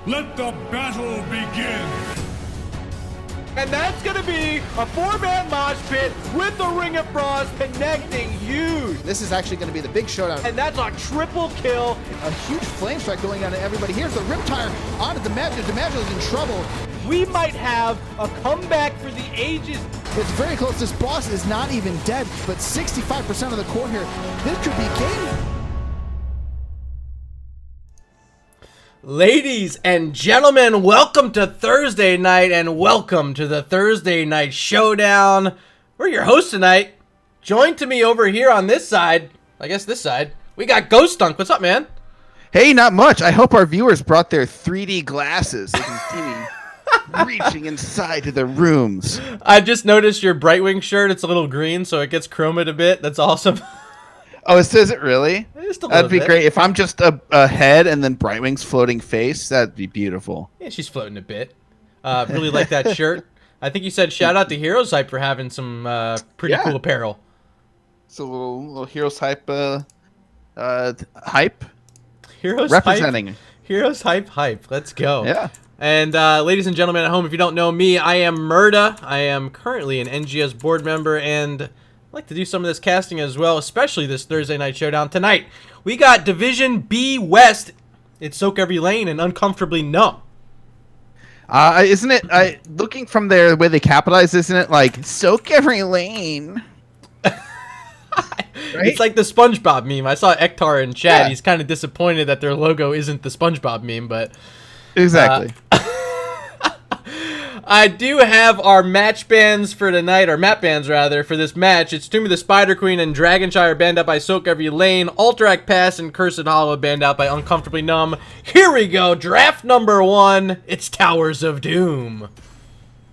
Let the battle begin! And that's going to be a 4-man mosh pit with the Ring of Frost connecting huge. This is actually going to be the big showdown. And that's a triple kill. A huge flame strike going on to everybody. Here's the Riptire onto DiMaggio. DiMaggio's in trouble. We might have a comeback for the ages. It's very close. This boss is not even dead, but 65% of the core here. This could be game. Ladies and gentlemen, welcome to Thursday night and welcome to the Thursday night showdown. We're your hosts tonight. Joined to me over here on this side, I guess this side, we got Ghost Dunk. What's up, man? Hey, not much. I hope our viewers brought their 3D glasses. They can see me reaching inside of the rooms. I just noticed your Brightwing shirt. It's a little green, so it gets chromed a bit. That's awesome. Oh, it says it really? Just a little That'd be bit. great. If I'm just a head and then Brightwing's floating face, that'd be beautiful. Yeah, she's floating a bit. Really like that shirt. I think you said shout out to Heroes Hype for having some pretty cool apparel. It's a little Heroes Hype hype. Heroes Representing. Hype. Heroes Hype. Let's go. Yeah. And ladies and gentlemen at home, if you don't know me, I am Murda. I am currently an NGS board member and I like to do some of this casting as well, especially this Thursday night showdown. Tonight, we got Division B West. It's sOaK Every Lane and Uncomfortably Numb. Isn't it, looking from there, the way they capitalize, isn't it like, sOaK Every Lane? Right? It's like the SpongeBob meme. I saw Ektar in chat. Yeah. He's kind of disappointed that their logo isn't the SpongeBob meme, but... Exactly. I do have our match bands for tonight, or map bands rather, for this match. It's Tomb of the Spider Queen and Dragonshire banned out by sOaK Every Lane, Alterac Pass and Cursed Hollow banned out by Uncomfortably Numb. Here we go, draft number 1. It's Towers of Doom.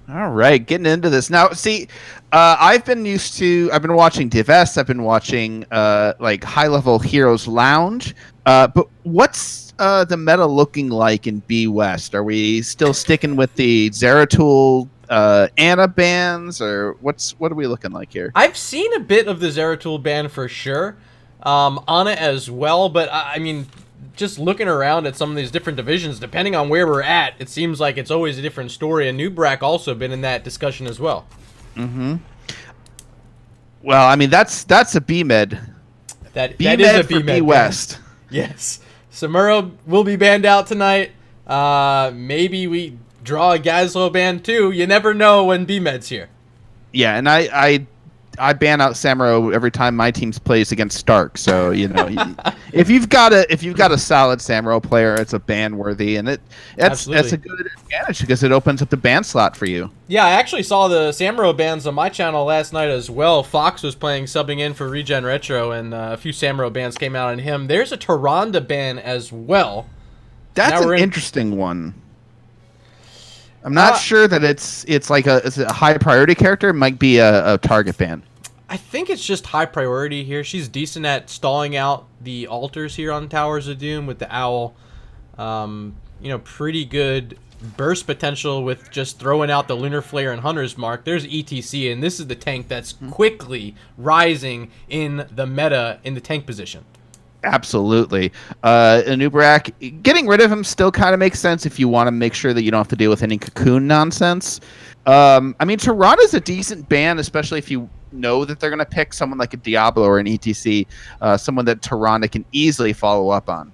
All right, getting into this now. See, I've been watching DivS. I've been watching like high level Heroes Lounge. But what's the meta looking like in B West? Are we still sticking with the Zeratul Ana bans, or what are we looking like here? I've seen a bit of the Zeratul ban for sure, Ana as well. But I mean, just looking around at some of these different divisions, depending on where we're at, it seems like it's always a different story. And Nubrak also been in that discussion as well. Mm-hmm. Well, I mean, that's a B med. That is a for B-Med B West. Yes. Samuro will be banned out tonight. Maybe we draw a Gazlo ban too. You never know when B-Med's here. Yeah, and I ban out Samuro every time my team plays against Stark. So if you've got a solid Samuro player, it's a ban worthy, and that's a good advantage because it opens up the ban slot for you. Yeah, I actually saw the Samuro bans on my channel last night as well. Fox was subbing in for Regen Retro, and a few Samuro bans came out on him. There's a Tyrande ban as well. That's an interesting one. I'm not sure that it's like a high priority character. It might be a target ban. I think it's just high priority here. She's decent at stalling out the altars here on Towers of Doom with the owl. Pretty good burst potential with just throwing out the Lunar Flare and Hunter's Mark. There's ETC, and this is the tank that's quickly rising in the meta in the tank position. Absolutely. Nubrak, getting rid of him still kind of makes sense if you want to make sure that you don't have to deal with any cocoon nonsense. I mean, Tyranda's a decent ban, especially if you know that they're going to pick someone like a Diablo or an ETC, someone that Tyrande can easily follow up on.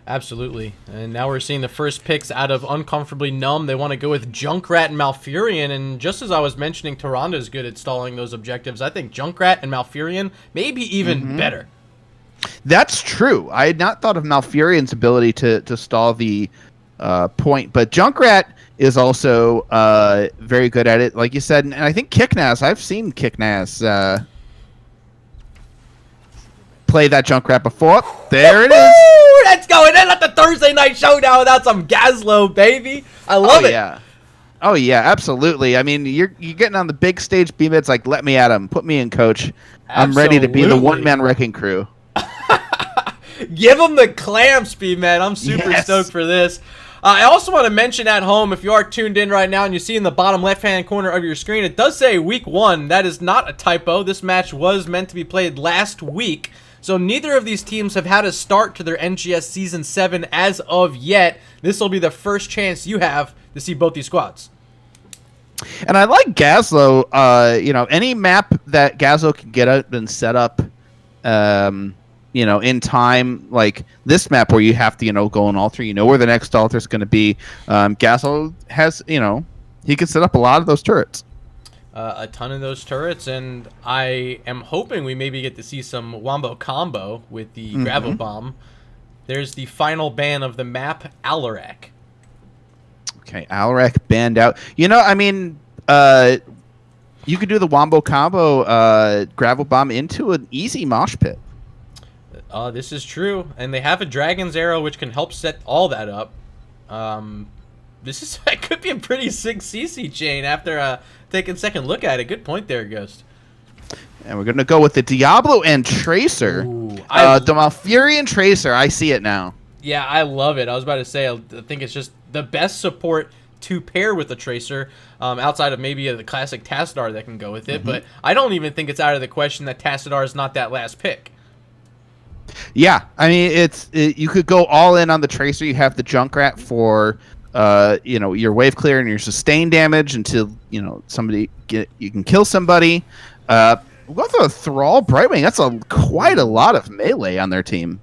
Absolutely. And now we're seeing the first picks out of Uncomfortably Numb. They want to go with Junkrat and Malfurion, and just as I was mentioning Tyrande is good at stalling those objectives, I think Junkrat and Malfurion may be even better. That's true. I had not thought of Malfurion's ability to stall the point, but Junkrat is also very good at it, like you said. And I think Kicknaz, I've seen Kicknaz play that Junkrat before. There it is. Let's go. And then let the Thursday night showdown without some Gazlo, baby. I love it. Yeah. Oh, yeah, absolutely. I mean, you're getting on the big stage, B-Mid's like, let me at him. Put me in, coach. I'm ready to be the one-man wrecking crew. Give them the clamps, B-Man. I'm super stoked for this. I also want to mention at home, if you are tuned in right now and you see in the bottom left-hand corner of your screen, it does say week 1. That is not a typo. This match was meant to be played last week. So neither of these teams have had a start to their NGS Season 7 as of yet. This will be the first chance you have to see both these squads. And I like Gazlo. Any map that Gazlo can get up and set up, in time, like this map where you have to, go on altar, where the next altar is going to be. Gazlo has, he can set up a lot of those turrets. A ton of those turrets, and I am hoping we maybe get to see some wombo combo with the gravel bomb. There's the final ban of the map, Alarak. Okay, Alarak banned out. You could do the wombo combo gravel bomb into an easy mosh pit. This is true, and they have a Dragon's Arrow, which can help set all that up. It could be a pretty sick CC chain after taking a second look at it. Good point there, Ghost. And we're going to go with the Diablo and Tracer. Ooh, the Malfurion Tracer, I see it now. Yeah, I love it. I was about to say, I think it's just the best support to pair with the Tracer, outside of maybe the classic Tassadar that can go with it. But I don't even think it's out of the question that Tassadar is not that last pick. Yeah, I mean, you could go all in on the Tracer. You have the Junkrat for your wave clear and your sustain damage until you can kill somebody. We'll go for a Thrall Brightwing. That's quite a lot of melee on their team.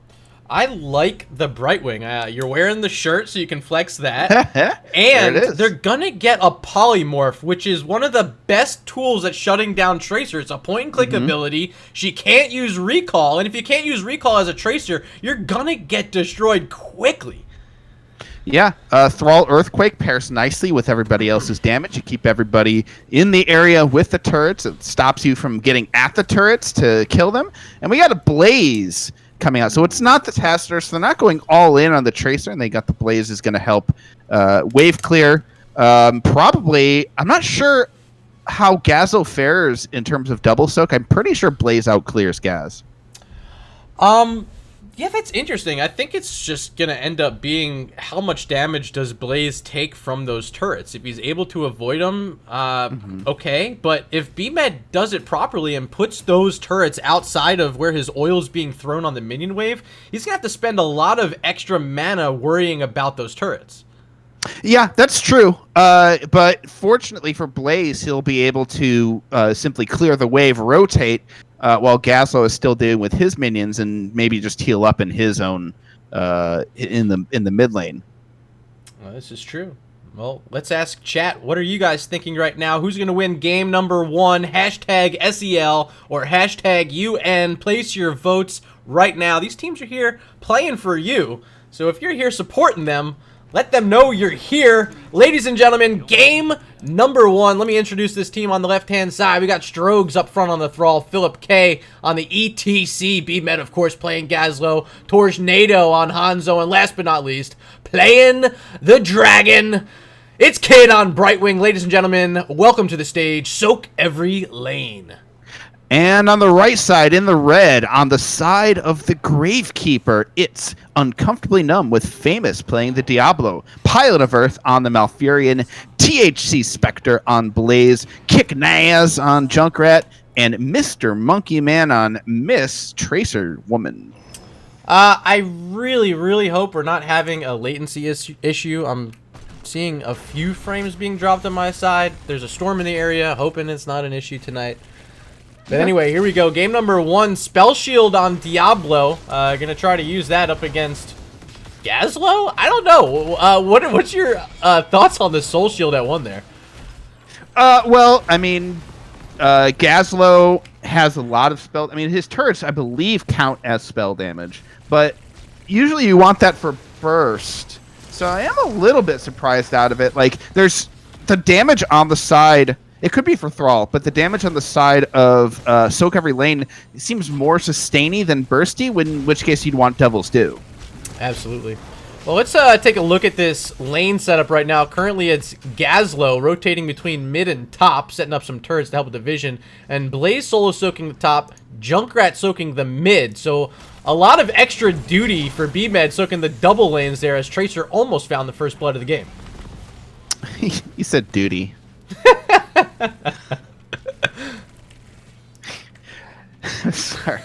I like the Brightwing. You're wearing the shirt, so you can flex that. And they're gonna get a Polymorph, which is one of the best tools at shutting down Tracer. It's a point-and-click ability. She can't use Recall, and if you can't use Recall as a Tracer, you're gonna get destroyed quickly. Yeah, Thrall Earthquake pairs nicely with everybody else's damage. You keep everybody in the area with the turrets. It stops you from getting at the turrets to kill them. And we got a Blaze coming out. So it's not the Tassadar, so they're not going all in on the Tracer, and they got the Blaze is going to help wave clear. Probably, I'm not sure how Gazlo fares in terms of double soak. I'm pretty sure Blaze out clears Gaz. Yeah, that's interesting. I think it's just going to end up being how much damage does Blaze take from those turrets. If he's able to avoid them, okay. But if BMed does it properly and puts those turrets outside of where his oil's being thrown on the minion wave, he's going to have to spend a lot of extra mana worrying about those turrets. Yeah, that's true. But fortunately for Blaze, he'll be able to simply clear the wave, rotate, while Gazlo is still dealing with his minions, and maybe just heal up in his own in the mid lane. Well, this is true. Well, let's ask chat. What are you guys thinking right now? Who's going to win game number 1? Hashtag SEL or hashtag UN. Place your votes right now. These teams are here playing for you. So if you're here supporting them, let them know you're here. Ladies and gentlemen, game number 1. Let me introduce this team on the left-hand side. We got Strogs up front on the Thrall, Philip K on the ETC, BMed, of course, playing Gazlo, Tornado on Hanzo, and last but not least, playing the Dragon, it's Kid on Brightwing. Ladies and gentlemen, welcome to the stage, sOaK every lane. And on the right side, in the red, on the side of the Gravekeeper, it's Uncomfortably Numb with Famous playing the Diablo, Pilot of Earth on the Malfurion, THC Spectre on Blaze, Kick Naz on Junkrat, and Mr. Monkey Man on Miss Tracer Woman. I really hope we're not having a latency issue. I'm seeing a few frames being dropped on my side. There's a storm in the area, hoping it's not an issue tonight. But anyway, here we go. Game number 1, Spell Shield on Diablo. Gonna try to use that up against Gazlo? I don't know. What's your thoughts on the Soul Shield at 1 there? Well, I mean, Gazlo has a lot of spell. I mean, his turrets, I believe, count as spell damage. But usually you want that for burst. So I am a little bit surprised out of it. Like, there's the damage on the side. It could be for Thrall, but the damage on the side of sOaK every lane seems more sustainy than bursty, in which case you'd want Devil's Due. Absolutely. Well, let's take a look at this lane setup right now. Currently, it's Gazlo rotating between mid and top, setting up some turrets to help with the vision, and Blaze solo soaking the top, Junkrat soaking the mid. So a lot of extra duty for BMed soaking the double lanes there, as Tracer almost found the first blood of the game. You said duty. Sorry.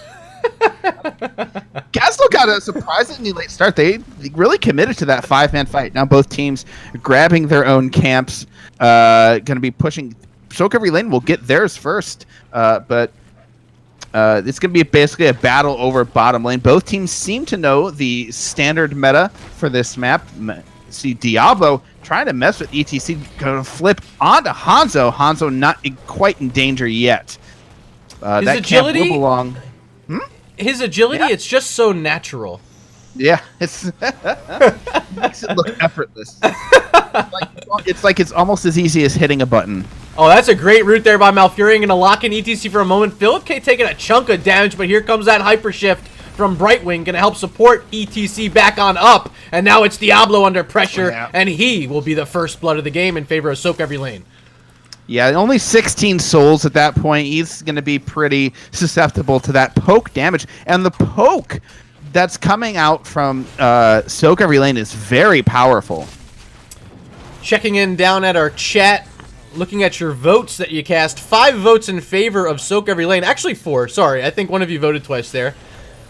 Gazlo got a surprisingly late start. They really committed to that 5-man fight. Now both teams grabbing their own camps. Going to be pushing. sOaK Every Lane will get theirs first, but it's going to be basically a battle over bottom lane. Both teams seem to know the standard meta for this map. See Diablo trying to mess with ETC, going to flip onto Hanzo. Hanzo not quite in danger yet. That agility, camp will belong. His agility, it's just so natural. Yeah, it makes it look effortless. It's like it's almost as easy as hitting a button. Oh, that's a great route there by Malfurion. Gonna lock in ETC for a moment. philipK taking a chunk of damage, but here comes that hyper shift from Brightwing, gonna help support ETC back on up. And now it's Diablo under pressure, and he will be the first blood of the game in favor of sOaK Every Lane. Yeah, only 16 souls at that point. He's going to be pretty susceptible to that poke damage. And the poke that's coming out from sOaK Every Lane is very powerful. Checking in down at our chat, looking at your votes that you cast. 5 votes in favor of sOaK Every Lane. Actually 4, sorry. I think one of you voted twice there.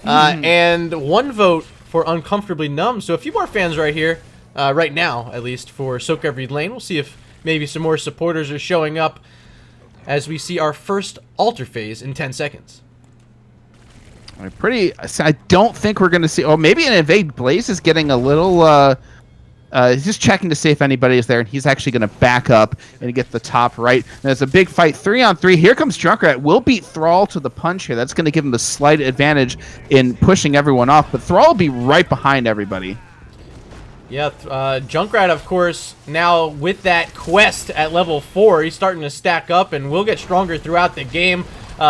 And 1 vote for Uncomfortably Numb. So a few more fans right here, right now at least, for sOaK Every Lane. We'll see if maybe some more supporters are showing up as we see our first altar phase in 10 seconds. I don't think we're going to see... Oh, maybe an Invade Blaze is getting a little... he's just checking to see if anybody is there, and he's actually going to back up and get the top right. There's a big fight, 3-on-3. Here comes Junkrat. Will beat Thrall to the punch here. That's going to give him the slight advantage in pushing everyone off, but Thrall will be right behind everybody. Yeah, Junkrat, of course, now with that quest at level 4, he's starting to stack up and will get stronger throughout the game.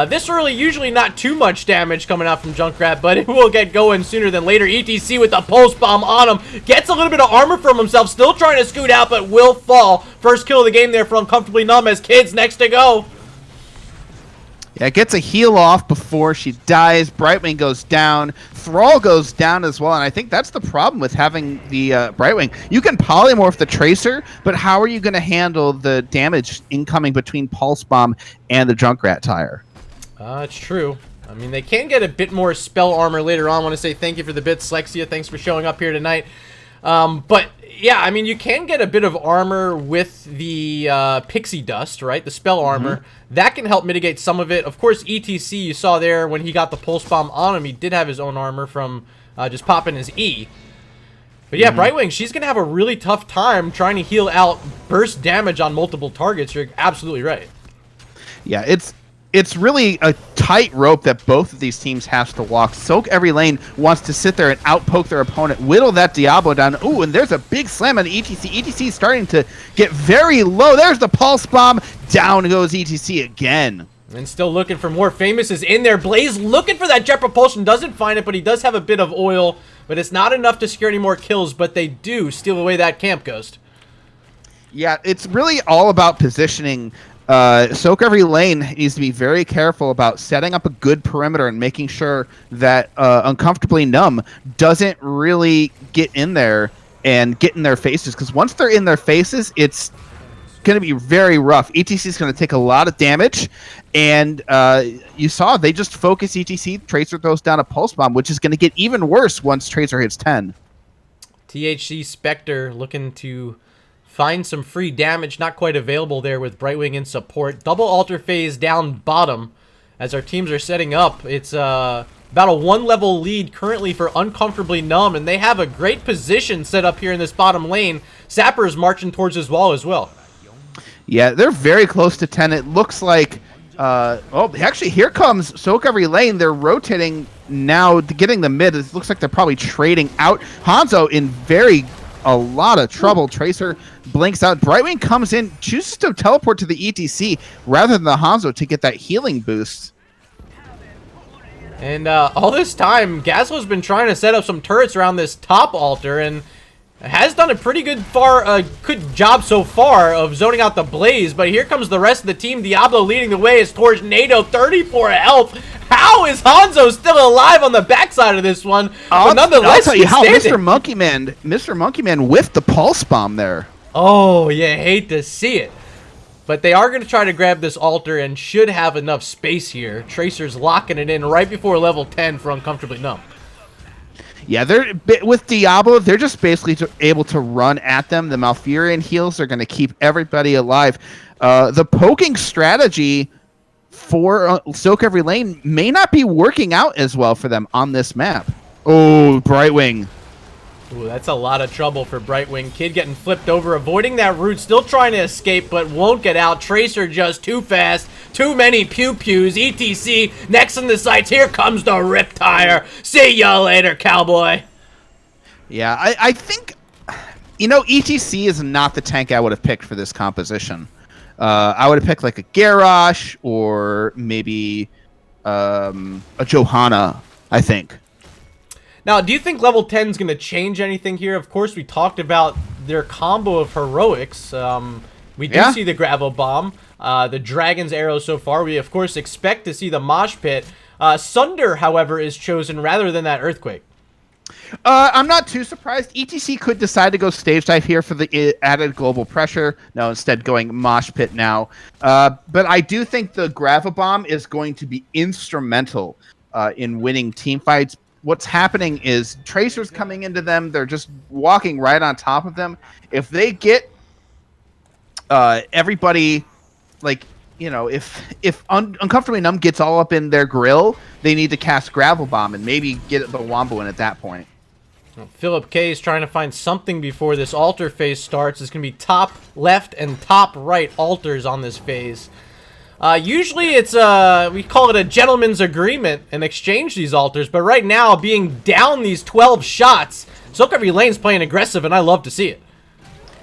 This early, usually not too much damage coming out from Junkrat, but it will get going sooner than later. ETC with the pulse bomb on him. Gets a little bit of armor from himself, still trying to scoot out, but will fall. First kill of the game there for Uncomfortably Numb as Kid's next to go. Yeah, gets a heal off before she dies. Brightwing goes down. Thrall goes down as well, and I think that's the problem with having the Brightwing. You can polymorph the Tracer, but how are you going to handle the damage incoming between Pulse Bomb and the Junkrat tire? It's true. I mean, they can get a bit more spell armor later on. I want to say thank you for the bits, Slexia. Thanks for showing up here tonight. But yeah, I mean, you can get a bit of armor with the Pixie Dust, right? The spell armor. That can help mitigate some of it. Of course, ETC, you saw there when he got the Pulse Bomb on him, he did have his own armor from just popping his E. But yeah, Brightwing, she's going to have a really tough time trying to heal out burst damage on multiple targets. You're absolutely right. Yeah, it's really a tight rope that both of these teams have to walk. sOaK Every Lane wants to sit there and outpoke their opponent, whittle that Diablo down. Ooh, and there's a big slam on ETC. ETC starting to get very low. There's the Pulse Bomb. Down goes ETC again. And still looking for more. Famous is in there. Blaze looking for that Jet Propulsion. Doesn't find it, but he does have a bit of oil. But it's not enough to secure any more kills, but they do steal away that Camp Ghost. Yeah, it's really all about positioning. sOaK Every Lane needs to be very careful about setting up a good perimeter and making sure that Uncomfortably Numb doesn't really get in there and get in their faces, because once they're in their faces, it's going to be very rough. ETC is going to take a lot of damage, and you saw they just focus ETC. Tracer throws down a Pulse Bomb, which is going to get even worse once Tracer hits 10. THC Spectre looking to find some free damage, not quite available there with Brightwing in support. Double altar phase down bottom as our teams are setting up. It's about a 1-level lead currently for Uncomfortably Numb, and they have a great position set up here in this bottom lane. Sapper is marching towards his wall as well. Yeah, they're very close to 10. It looks like... oh, actually, here comes sOaK Every Lane. They're rotating now, getting the mid. It looks like they're probably trading out. Hanzo in a lot of trouble. Tracer blinks out. Brightwing comes in, chooses to teleport to the ETC rather than the Hanzo to get that healing boost. And all this time, Gazlo's been trying to set up some turrets around this top altar, and has done a pretty good job so far of zoning out the Blaze. But here comes the rest of the team. Diablo leading the way as Tornado, 34 health. How is Hanzo still alive on the backside of this one? But nonetheless, I'll tell you how Mr. Monkey Man whiffed the Pulse Bomb there. Oh, you hate to see it. But they are going to try to grab this altar and should have enough space here. Tracer's locking it in right before level 10 for Uncomfortably Numb. Yeah, with Diablo, they're just basically able to run at them. The Malfurion heals are going to keep everybody alive. The poking strategy for sOaK every lane may not be working out as well for them on this map. Oh, Brightwing. Ooh, that's a lot of trouble for Brightwing. Kid getting flipped over, avoiding that root, still trying to escape, but won't get out. Tracer just too fast, too many pew-pews, ETC, next in the sights, here comes the Riptire. See ya later, cowboy. Yeah, I think, ETC is not the tank I would have picked for this composition. I would have picked like a Garrosh or maybe a Johanna, I think. Now, do you think level 10 is going to change anything here? Of course, we talked about their combo of heroics. We do see the Gravel Bomb, the Dragon's Arrow so far. We, of course, expect to see the Mosh Pit. Sunder, however, is chosen rather than that Earthquake. I'm not too surprised. ETC could decide to go stage dive here for the added global pressure. No, instead going Mosh Pit now. But I do think the Gravel Bomb is going to be instrumental in winning team fights. What's happening is Tracer's coming into them. They're just walking right on top of them. If they get everybody, if Uncomfortably Numb gets all up in their grill, they need to cast Gravel Bomb and maybe get the Wombo in at that point. Philip K is trying to find something before this altar phase starts. It's going to be top left and top right altars on this phase. Usually it's we call it a gentleman's agreement and exchange these altars, but right now, being down these 12 shots, sOaK every lane's playing aggressive, and I love to see it.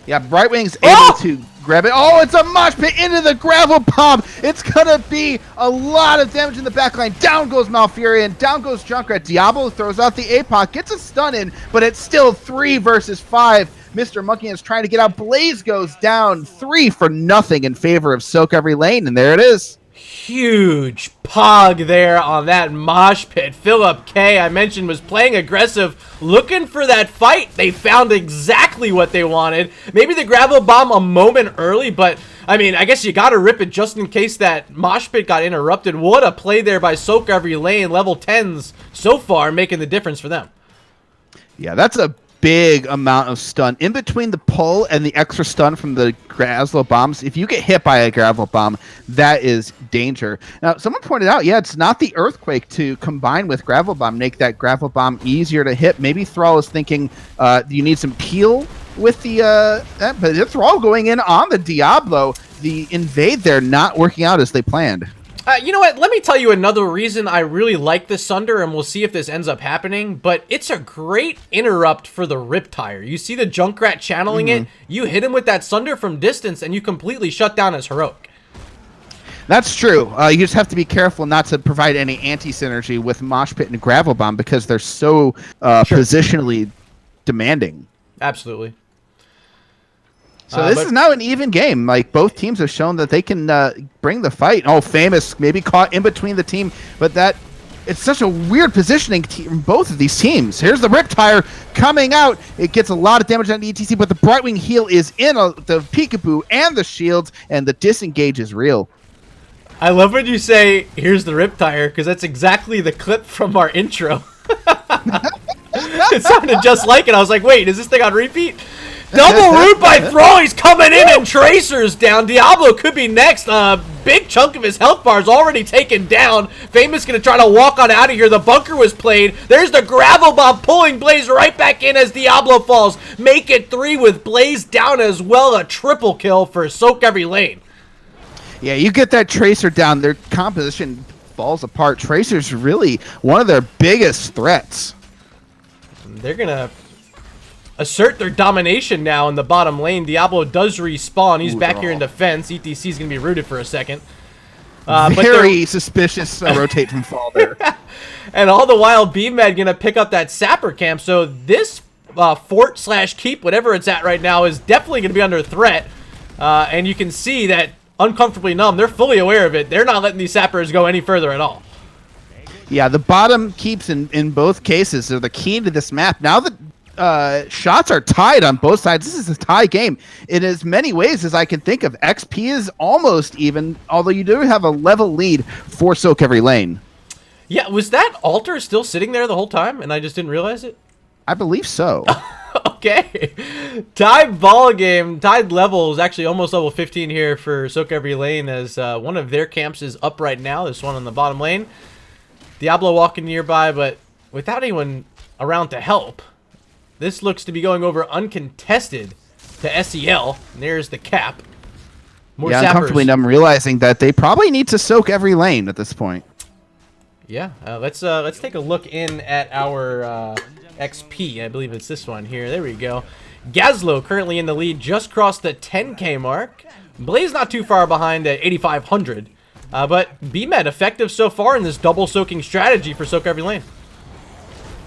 Yeah, Brightwing's able to grab it. Oh, it's a Mosh Pit into the Gravel Bomb. It's going to be a lot of damage in the backline. Down goes Malfurion. Down goes Junkrat. Diablo throws out the APOC. Gets a stun in, but it's still 3 versus 5. Mr. Monkey is trying to get out. Blaze goes down 3 for nothing in favor of sOaK every lane, and there it is. Huge pog there on that Mosh Pit. Philip K, I mentioned, was playing aggressive, looking for that fight. They found exactly what they wanted. Maybe the Gravel Bomb a moment early, but, I mean, I guess you got to rip it just in case that Mosh Pit got interrupted. What a play there by sOaK every lane. Level 10s so far making the difference for them. Yeah, that's a big amount of stun. In between the pull and the extra stun from the Gravel Bombs, if you get hit by a Gravel Bomb, that is danger. Now, someone pointed out, yeah, it's not the Earthquake to combine with Gravel Bomb, make that Gravel Bomb easier to hit. Maybe Thrall is thinking you need some peel with the... but it's Thrall going in on the Diablo. The invade there not working out as they planned. You know what? Let me tell you another reason I really like the Sunder, and we'll see if this ends up happening, but it's a great interrupt for the Riptire. You see the Junkrat channeling it, you hit him with that Sunder from distance, and you completely shut down his heroic. That's true. You just have to be careful not to provide any anti-synergy with Mosh Pit and Gravel Bomb because they're so positionally demanding. Absolutely. So this is now an even game. Like, both teams have shown that they can bring the fight. Oh, Famous maybe caught in between the team, but it's such a weird positioning from both of these teams. Here's the Riptire coming out. It gets a lot of damage on the ETC, but the Brightwing heal is in the Peekaboo and the shields, and the disengage is real. I love when you say, here's the Riptire, because that's exactly the clip from our intro. It sounded just like it. I was like, wait, is this thing on repeat? Double root by Thrall. He's coming in and Tracer's down. Diablo could be next. Big chunk of his health bar is already taken down. Famous going to try to walk on out of here. The bunker was played. There's the Gravel Bomb pulling Blaze right back in as Diablo falls. Make it 3 with Blaze down as well. A triple kill for sOaK every lane. Yeah, you get that Tracer down, their composition falls apart. Tracer's really one of their biggest threats. They're going to assert their domination now in the bottom lane. Diablo does respawn. He's back here in defense. ETC is going to be rooted for a second. Very suspicious rotate from fall there. And all the while, BMed going to pick up that Sapper camp. So this fort/keep, whatever it's at right now, is definitely going to be under threat. And you can see that Uncomfortably Numb, they're fully aware of it. They're not letting these Sappers go any further at all. Yeah, the bottom keeps in both cases are the key to this map. Now that shots are tied on both sides. This is a tie game in as many ways as I can think of. XP is almost even, although you do have a level lead for sOaK Lane. Yeah, was that altar still sitting there the whole time and I just didn't realize it? I believe so. Okay. Tied ball game, tied levels, actually almost level 15 here for sOaK Lane as one of their camps is up right now. This one on the bottom lane. Diablo walking nearby, but without anyone around to help. This looks to be going over uncontested to SEL. And there's the cap. More yeah, zappers. Uncomfortably Numb realizing that they probably need to soak every lane at this point. Yeah, let's take a look in at our XP. I believe it's this one here. There we go. Gazlo currently in the lead, just crossed the 10K mark. Blaze not too far behind at 8,500. But BMed effective so far in this double soaking strategy for sOaK Lane.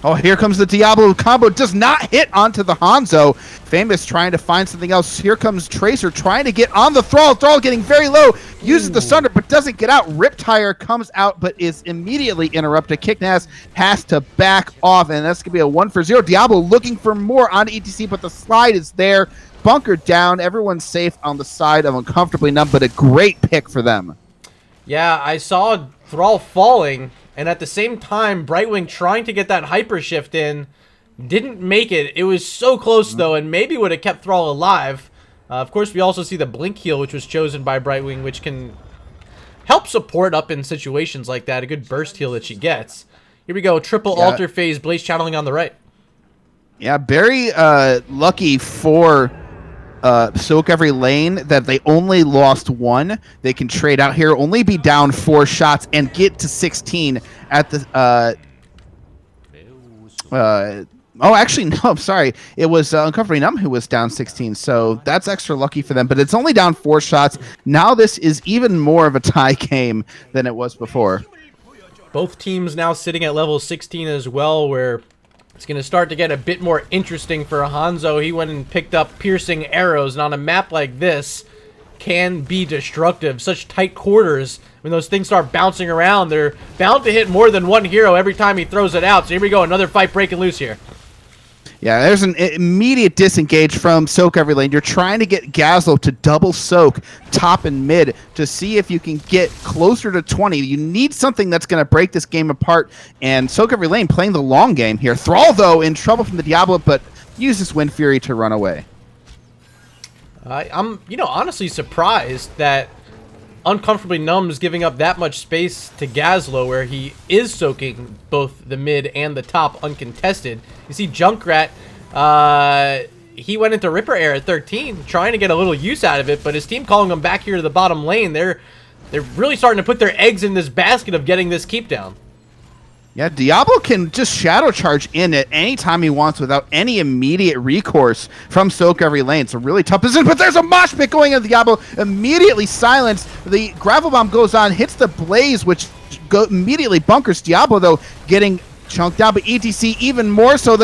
Oh, here comes the Diablo combo. Does not hit onto the Hanzo. Famous trying to find something else. Here comes Tracer trying to get on the Thrall. Thrall getting very low. Uses the Sunder, but doesn't get out. Riptire comes out, but is immediately interrupted. Kicknass has to back off, and that's going to be a 1-for-0. Diablo looking for more on ETC, but the slide is there. Bunkered down. Everyone's safe on the side of Uncomfortably Numb, but a great pick for them. Yeah, I saw Thrall falling, and at the same time, Brightwing trying to get that hyper shift in, didn't make it. It was so close, though, and maybe would have kept Thrall alive. Of course, we also see the Blink heal, which was chosen by Brightwing, which can help support up in situations like that. A good burst heal that she gets. Here we go, triple altar phase, Blaze channeling on the right. Yeah, very lucky for sOaK Lane that they only lost one. They can trade out here, only be down 4 shots, and get to 16 at the oh, actually, no, I'm sorry. It was Uncomfortably Numb who was down 16, so that's extra lucky for them. But it's only down 4 shots. Now this is even more of a tie game than it was before. Both teams now sitting at level 16 as well, where it's going to start to get a bit more interesting for Hanzo. He went and picked up piercing arrows, and on a map like this, can be destructive. Such tight quarters, when those things start bouncing around, they're bound to hit more than one hero every time he throws it out. So here we go, another fight breaking loose here. Yeah, there's an immediate disengage from sOaK Lane. You're trying to get Gazlo to double soak top and mid to see if you can get closer to 20. You need something that's going to break this game apart, and sOaK Lane playing the long game here. Thrall, though, in trouble from the Diablo, but uses Wind Fury to run away. I'm, honestly surprised that Uncomfortably Numb is giving up that much space to Gazlo, where he is soaking both the mid and the top uncontested. You see Junkrat, he went into Ripper Air at 13, trying to get a little use out of it, but his team calling him back here to the bottom lane. They're really starting to put their eggs in this basket of getting this keep down. Yeah, Diablo can just shadow charge in at any time he wants without any immediate recourse from sOaK Lane. It's a really tough position, but there's a mosh pit going in. Diablo immediately silenced. The gravel bomb goes on, hits the Blaze, which immediately bunkers Diablo, though, getting chunked down. But ETC even more so.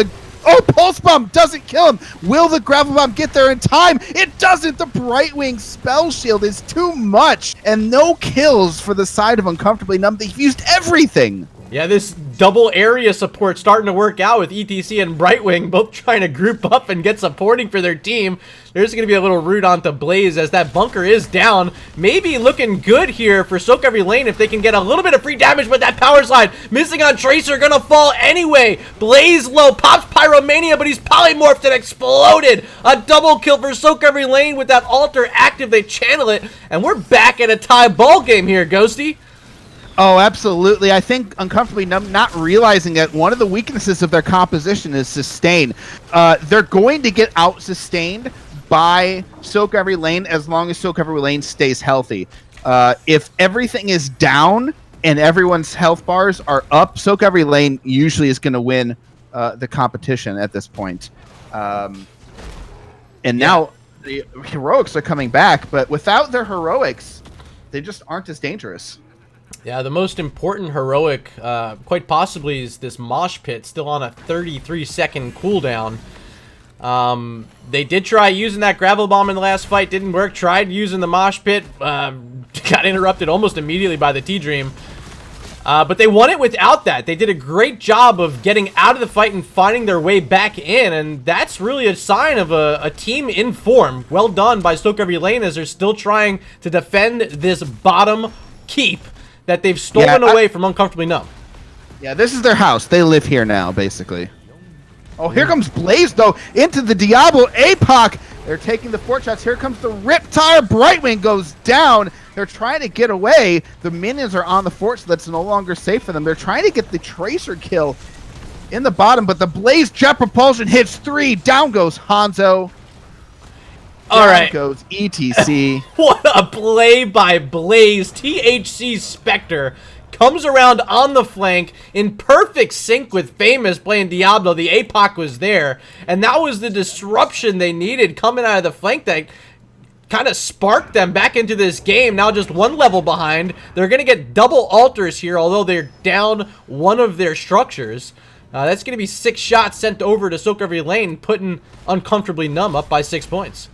Pulse Bomb doesn't kill him. Will the gravel bomb get there in time? It doesn't. The Brightwing spell shield is too much, and no kills for the side of Uncomfortably Numb. They've used everything. Yeah, this double area support starting to work out with ETC and Brightwing both trying to group up and get supporting for their team. There's going to be a little root onto Blaze as that bunker is down. Maybe looking good here for sOaK Lane if they can get a little bit of free damage with that power slide. Missing on Tracer, going to fall anyway. Blaze low, pops Pyromania, but he's polymorphed and exploded. A double kill for sOaK Lane with that altar active. They channel it, and we're back at a tie ball game here, Ghosty. Oh, absolutely. I think Uncomfortably Numb not realizing that one of the weaknesses of their composition is sustain. They're going to get out-sustained by sOaK Lane as long as sOaK Lane stays healthy. If everything is down and everyone's health bars are up, sOaK Lane usually is going to win the competition at this point. And now the heroics are coming back, but without their heroics, they just aren't as dangerous. Yeah, the most important heroic, quite possibly, is this mosh pit, still on a 33-second cooldown. They did try using that gravel bomb in the last fight, didn't work. Tried using the mosh pit, got interrupted almost immediately by the T-Dream. But they won it without that. They did a great job of getting out of the fight and finding their way back in, and that's really a sign of a team in form. Well done by sOaK LANE as they're still trying to defend this bottom keep that they've stolen away from Uncomfortably Numb. Yeah, this is their house. They live here now, basically. Oh, here comes Blaze, though, into the Diablo. APOC, they're taking the fort shots. Here comes the Riptire. Brightwing goes down. They're trying to get away. The minions are on the fort, so that's no longer safe for them. They're trying to get the Tracer kill in the bottom, but the Blaze Jet Propulsion hits 3. Down goes Hanzo. All right. Down goes ETC. What a play by Blaze. THC Spectre comes around on the flank in perfect sync with Famous playing Diablo. The APOC was there, and that was the disruption they needed coming out of the flank that kind of sparked them back into this game. Now just one level behind. They're going to get double altars here, although they're down one of their structures. That's going to be 6 shots sent over to sOaK LANE, putting Uncomfortably Numb up by 6 points.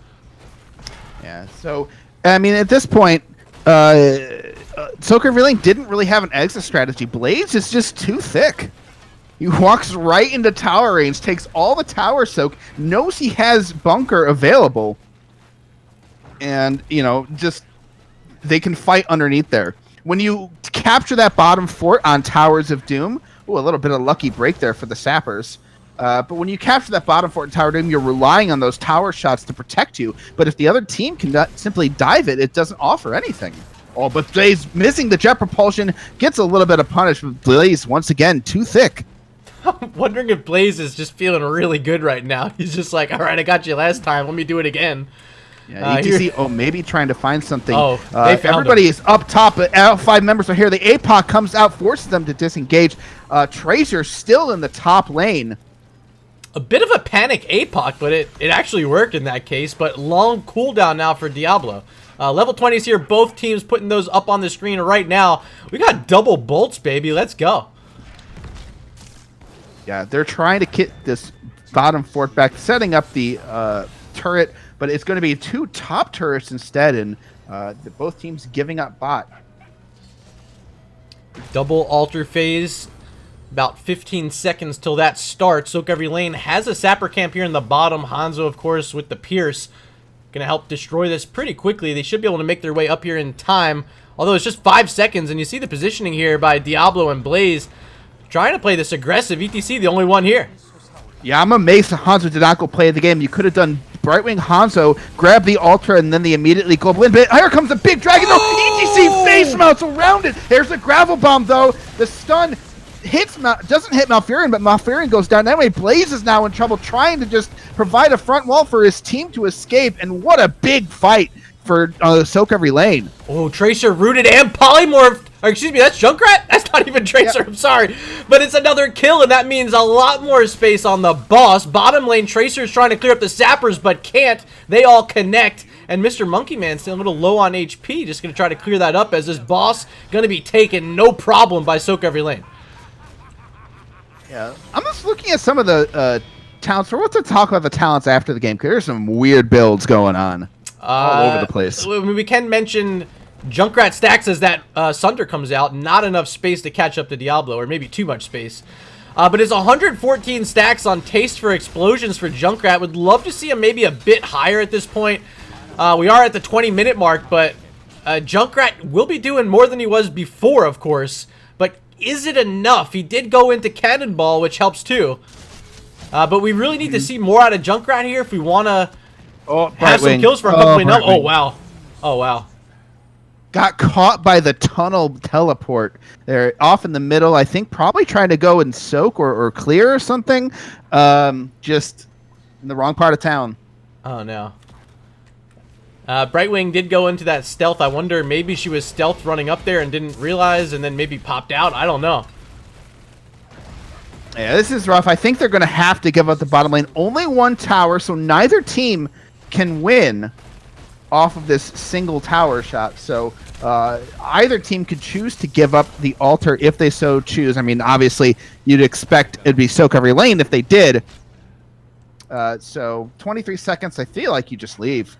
Yeah, so, I mean, at this point, sOaK LANE didn't really have an exit strategy. Blaze is just too thick. He walks right into tower range, takes all the tower soak, knows he has bunker available, and, you know, just they can fight underneath there. When you capture that bottom fort on Towers of Doom, ooh, a little bit of lucky break there for the sappers. But when you capture that bottom fort in Tower of Doom, you're relying on those tower shots to protect you. But if the other team can simply dive it, it doesn't offer anything. Oh, but Blaze missing the jet propulsion gets a little bit of punishment. Blaze, once again, too thick. I'm wondering if Blaze is just feeling really good right now. He's just like, all right, I got you last time. Let me do it again. Yeah, ETC, maybe trying to find something. Oh, they found everybody him. is up top, but all 5 members are here. The APOC comes out, forces them to disengage. Tracer still in the top lane. A bit of a panic APOC, but it actually worked in that case. But long cooldown now for Diablo. Level 20s here, both teams putting those up on the screen right now. We got double bolts, baby. Let's go. Yeah, they're trying to get this bottom fort back, setting up the turret, but it's going to be 2 top turrets instead, and both teams giving up bot. Double altar phase. About 15 seconds till that starts. sOaK LANE has a sapper camp here in the bottom. Hanzo, of course, with the Pierce. Gonna help destroy this pretty quickly. They should be able to make their way up here in time. Although it's just 5 seconds, and you see the positioning here by Diablo and Blaze. Trying to play this aggressive. ETC, the only one here. Yeah, I'm amazed that Hanzo did not go play the game. You could have done Brightwing Hanzo, grab the Ultra, and then the immediately global win. But here comes the big dragon, though. ETC face mounts around it. There's a gravel bomb, though. The stun doesn't hit Malfurion, but Malfurion goes down. That way, Blaze is now in trouble, trying to just provide a front wall for his team to escape. And what a big fight for sOaK LANE. Oh, Tracer rooted and polymorphed. Or excuse me, that's Junkrat? That's not even Tracer, Yep. I'm sorry. But it's another kill, and that means a lot more space on the boss. Bottom lane, Tracer's trying to clear up the sappers, but can't. They all connect. And Mr. Monkey Man's still a little low on HP. Just going to try to clear that up as this boss going to be taken no problem by sOaK LANE. Yeah, I'm just looking at some of the talents. For what to talk about the talents after the game, because there's some weird builds going on all over the place. We can mention Junkrat stacks as that Sunder comes out. Not enough space to catch up to Diablo, or maybe too much space. But it's 114 stacks on Taste for Explosions for Junkrat. Would love to see him maybe a bit higher at this point. We are at the 20-minute mark, but Junkrat will be doing more than he was before, of course. But is it enough? He did go into Cannonball, which helps too. But we really need to see more out of Junkrat here if we want to have some kills for Uncomfortably Numb. Oh, wow. Oh, wow. Got caught by the tunnel teleport. They're off in the middle. I think probably trying to go and soak or clear or something. Just in the wrong part of town. Oh, no. Brightwing did go into that stealth. I wonder, maybe she was stealth running up there and didn't realize and then maybe popped out. I don't know. Yeah, this is rough. I think they're going to have to give up the bottom lane. Only 1 tower, so neither team can win off of this single tower shot. So either team could choose to give up the altar if they so choose. I mean, obviously, you'd expect it'd be sOaK LANE if they did. So 23 seconds, I feel like you just leave.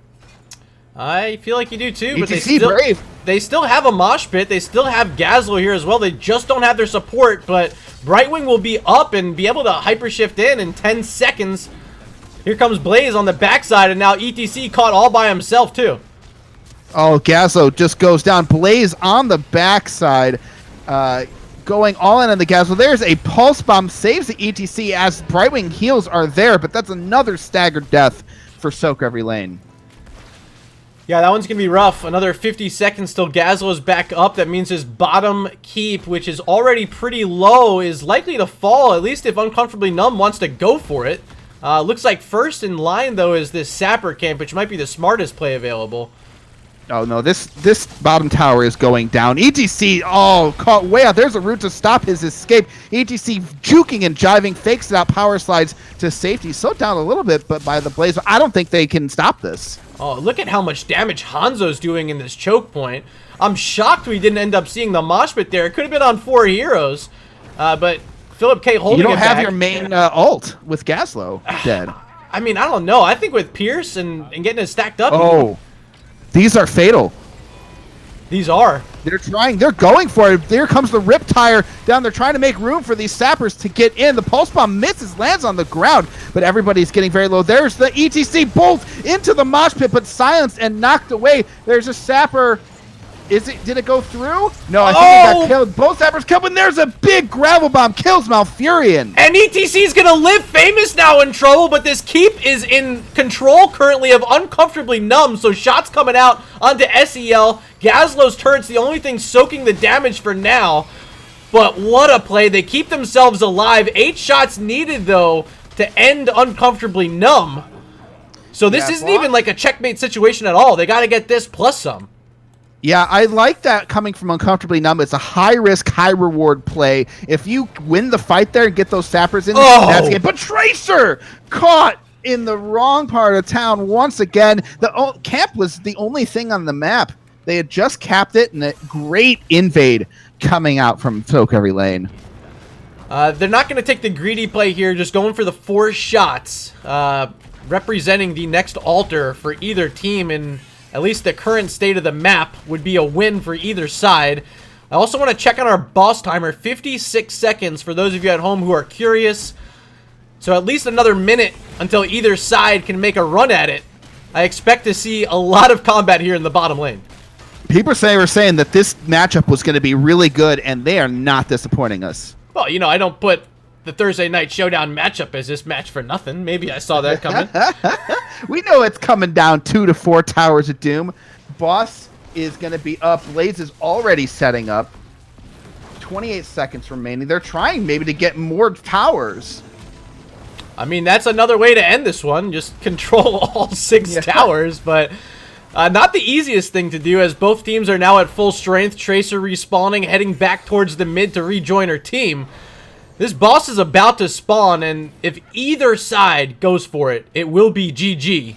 I feel like you do too, but Brave. they still have a mosh pit. They still have Gazlo here as well. They just don't have their support, but Brightwing will be up and be able to hypershift in 10 seconds. Here comes Blaze on the backside, and now ETC caught all by himself too. Oh, Gazlo just goes down. Blaze on the backside, going all in on the Gazlo. There's a pulse bomb, saves the ETC as Brightwing heals are there, but that's another staggered death for sOaK every lane. Yeah, that one's going to be rough. Another 50 seconds till Gazlo's back up. That means his bottom keep, which is already pretty low, is likely to fall, at least if Uncomfortably Numb wants to go for it. Looks like first in line, though, is this Sapper camp, which might be the smartest play available. Oh, no, this bottom tower is going down. ETC, caught way out. There's a route to stop his escape. ETC juking and jiving, fakes it out, power slides to safety. Slowed down a little bit, but by the Blaze, I don't think they can stop this. Oh, look at how much damage Hanzo's doing in this choke point. I'm shocked we didn't end up seeing the mosh pit there. It could have been on 4 heroes, but Philip K holding it back. You don't have your main ult with Gazlo dead. I mean, I don't know. I think with Pierce and getting it stacked up. Oh, these are fatal. These are. They're trying. They're going for it. There comes the Riptire down. They're trying to make room for these sappers to get in. The pulse bomb misses, lands on the ground, but everybody's getting very low. There's the ETC bolt into the mosh pit, but silenced and knocked away. There's a sapper. Did it go through? No, I think it got killed. Both sappers killed, and there's a big gravel bomb. Kills Malfurion. And ETC's gonna live famous now in trouble, but this keep is in control currently of Uncomfortably Numb, so shots coming out onto SEL. Gazlo's turret's the only thing soaking the damage for now. But what a play. They keep themselves alive. 8 shots needed, though, to end Uncomfortably Numb. So this isn't even like a checkmate situation at all. They gotta get this plus some. Yeah, I like that coming from Uncomfortably Numb. It's a high-risk, high-reward play. If you win the fight there and get those sappers in, that's it. But Tracer caught in the wrong part of town once again. The camp was the only thing on the map. They had just capped it, and a great invade coming out from sOaK every lane. They're not going to take the greedy play here, just going for the 4 shots, representing the next altar for either team, and at least the current state of the map would be a win for either side. I also want to check on our boss timer, 56 seconds for those of you at home who are curious. So at least another minute until either side can make a run at it. I expect to see a lot of combat here in the bottom lane. People were saying that this matchup was going to be really good, and they are not disappointing us. Well, you know, I don't put the Thursday Night Showdown matchup as this match for nothing. Maybe I saw that coming. We know it's coming down 2 to 4 Towers of Doom. Boss is going to be up. Blaze is already setting up. 28 seconds remaining. They're trying maybe to get more towers. I mean, that's another way to end this one. Just control all 6 towers, but not the easiest thing to do, as both teams are now at full strength. Tracer respawning, heading back towards the mid to rejoin her team. This boss is about to spawn, and if either side goes for it, it will be GG.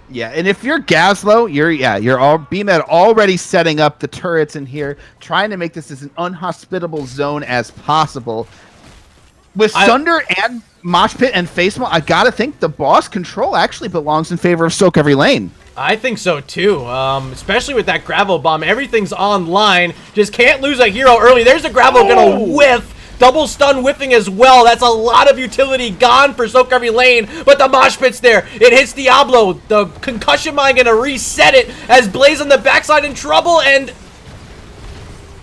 Yeah, and if you're Gazlo, you're all BMed already setting up the turrets in here, trying to make this as an unhospitable zone as possible. With Sunder and Mosh Pit and Facemall, I gotta think the boss control actually belongs in favor of sOaK every lane. I think so too, especially with that gravel bomb. Everything's online. Just can't lose a hero early. There's a gravel gonna whiff. Double stun whiffing as well. That's a lot of utility gone for sOaK every lane, but the mosh pit's there. It hits Diablo. The concussion mine gonna reset it as Blaze on the backside in trouble and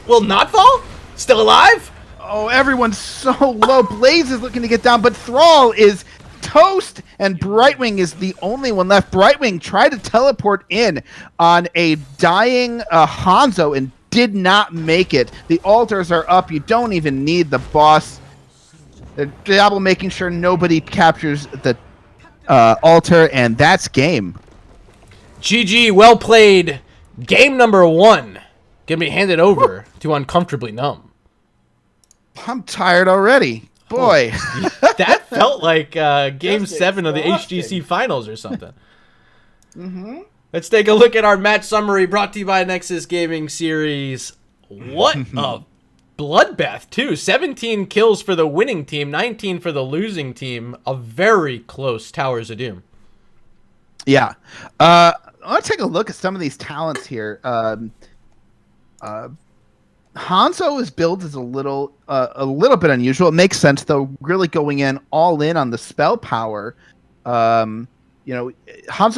will not fall? Still alive? Oh, everyone's so low. Blaze is looking to get down, but Thrall is toast, and Brightwing is the only one left. Brightwing tried to teleport in on a dying Hanzo and did not make it. The altars are up. You don't even need the boss. The Diablo making sure nobody captures the altar, and that's game. GG, well played. Game number 1 gonna be handed over to Uncomfortably Numb. I'm tired already. Boy. That felt like Game 7 of the HGC Finals or something. Let's take a look at our match summary brought to you by Nexus Gaming Series. What a bloodbath, too. 17 kills for the winning team, 19 for the losing team. A very close Towers of Doom. Yeah. I want to take a look at some of these talents here. Hanzo's build is a little bit unusual. It makes sense though, really going in all in on the spell power. Hanzo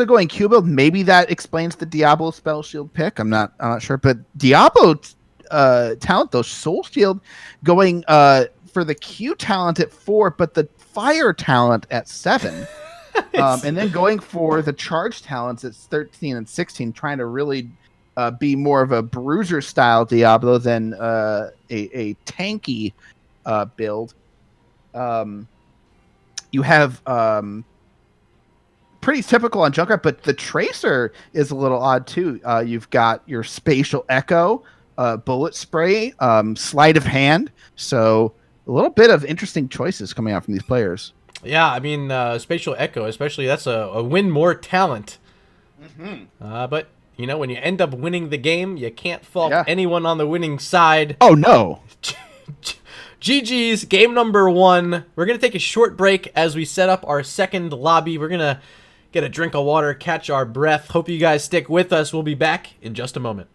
going Q build, maybe that explains the Diablo spell shield pick. I'm not sure, but Diablo talent though, Soul Shield going for the Q talent at 4, but the fire talent at 7. And then going for the charge talents at 13 and 16, trying to really be more of a bruiser style Diablo than a tanky build. You have pretty typical on Junkrat, but the Tracer is a little odd too. You've got your Spatial Echo, Bullet Spray, Sleight of Hand. So a little bit of interesting choices coming out from these players. Yeah, I mean, Spatial Echo, especially, that's a win more talent. But, when you end up winning the game, you can't fault anyone on the winning side. Oh, no. GG's, game number 1. We're going to take a short break as we set up our second lobby. We're going to get a drink of water, catch our breath. Hope you guys stick with us. We'll be back in just a moment.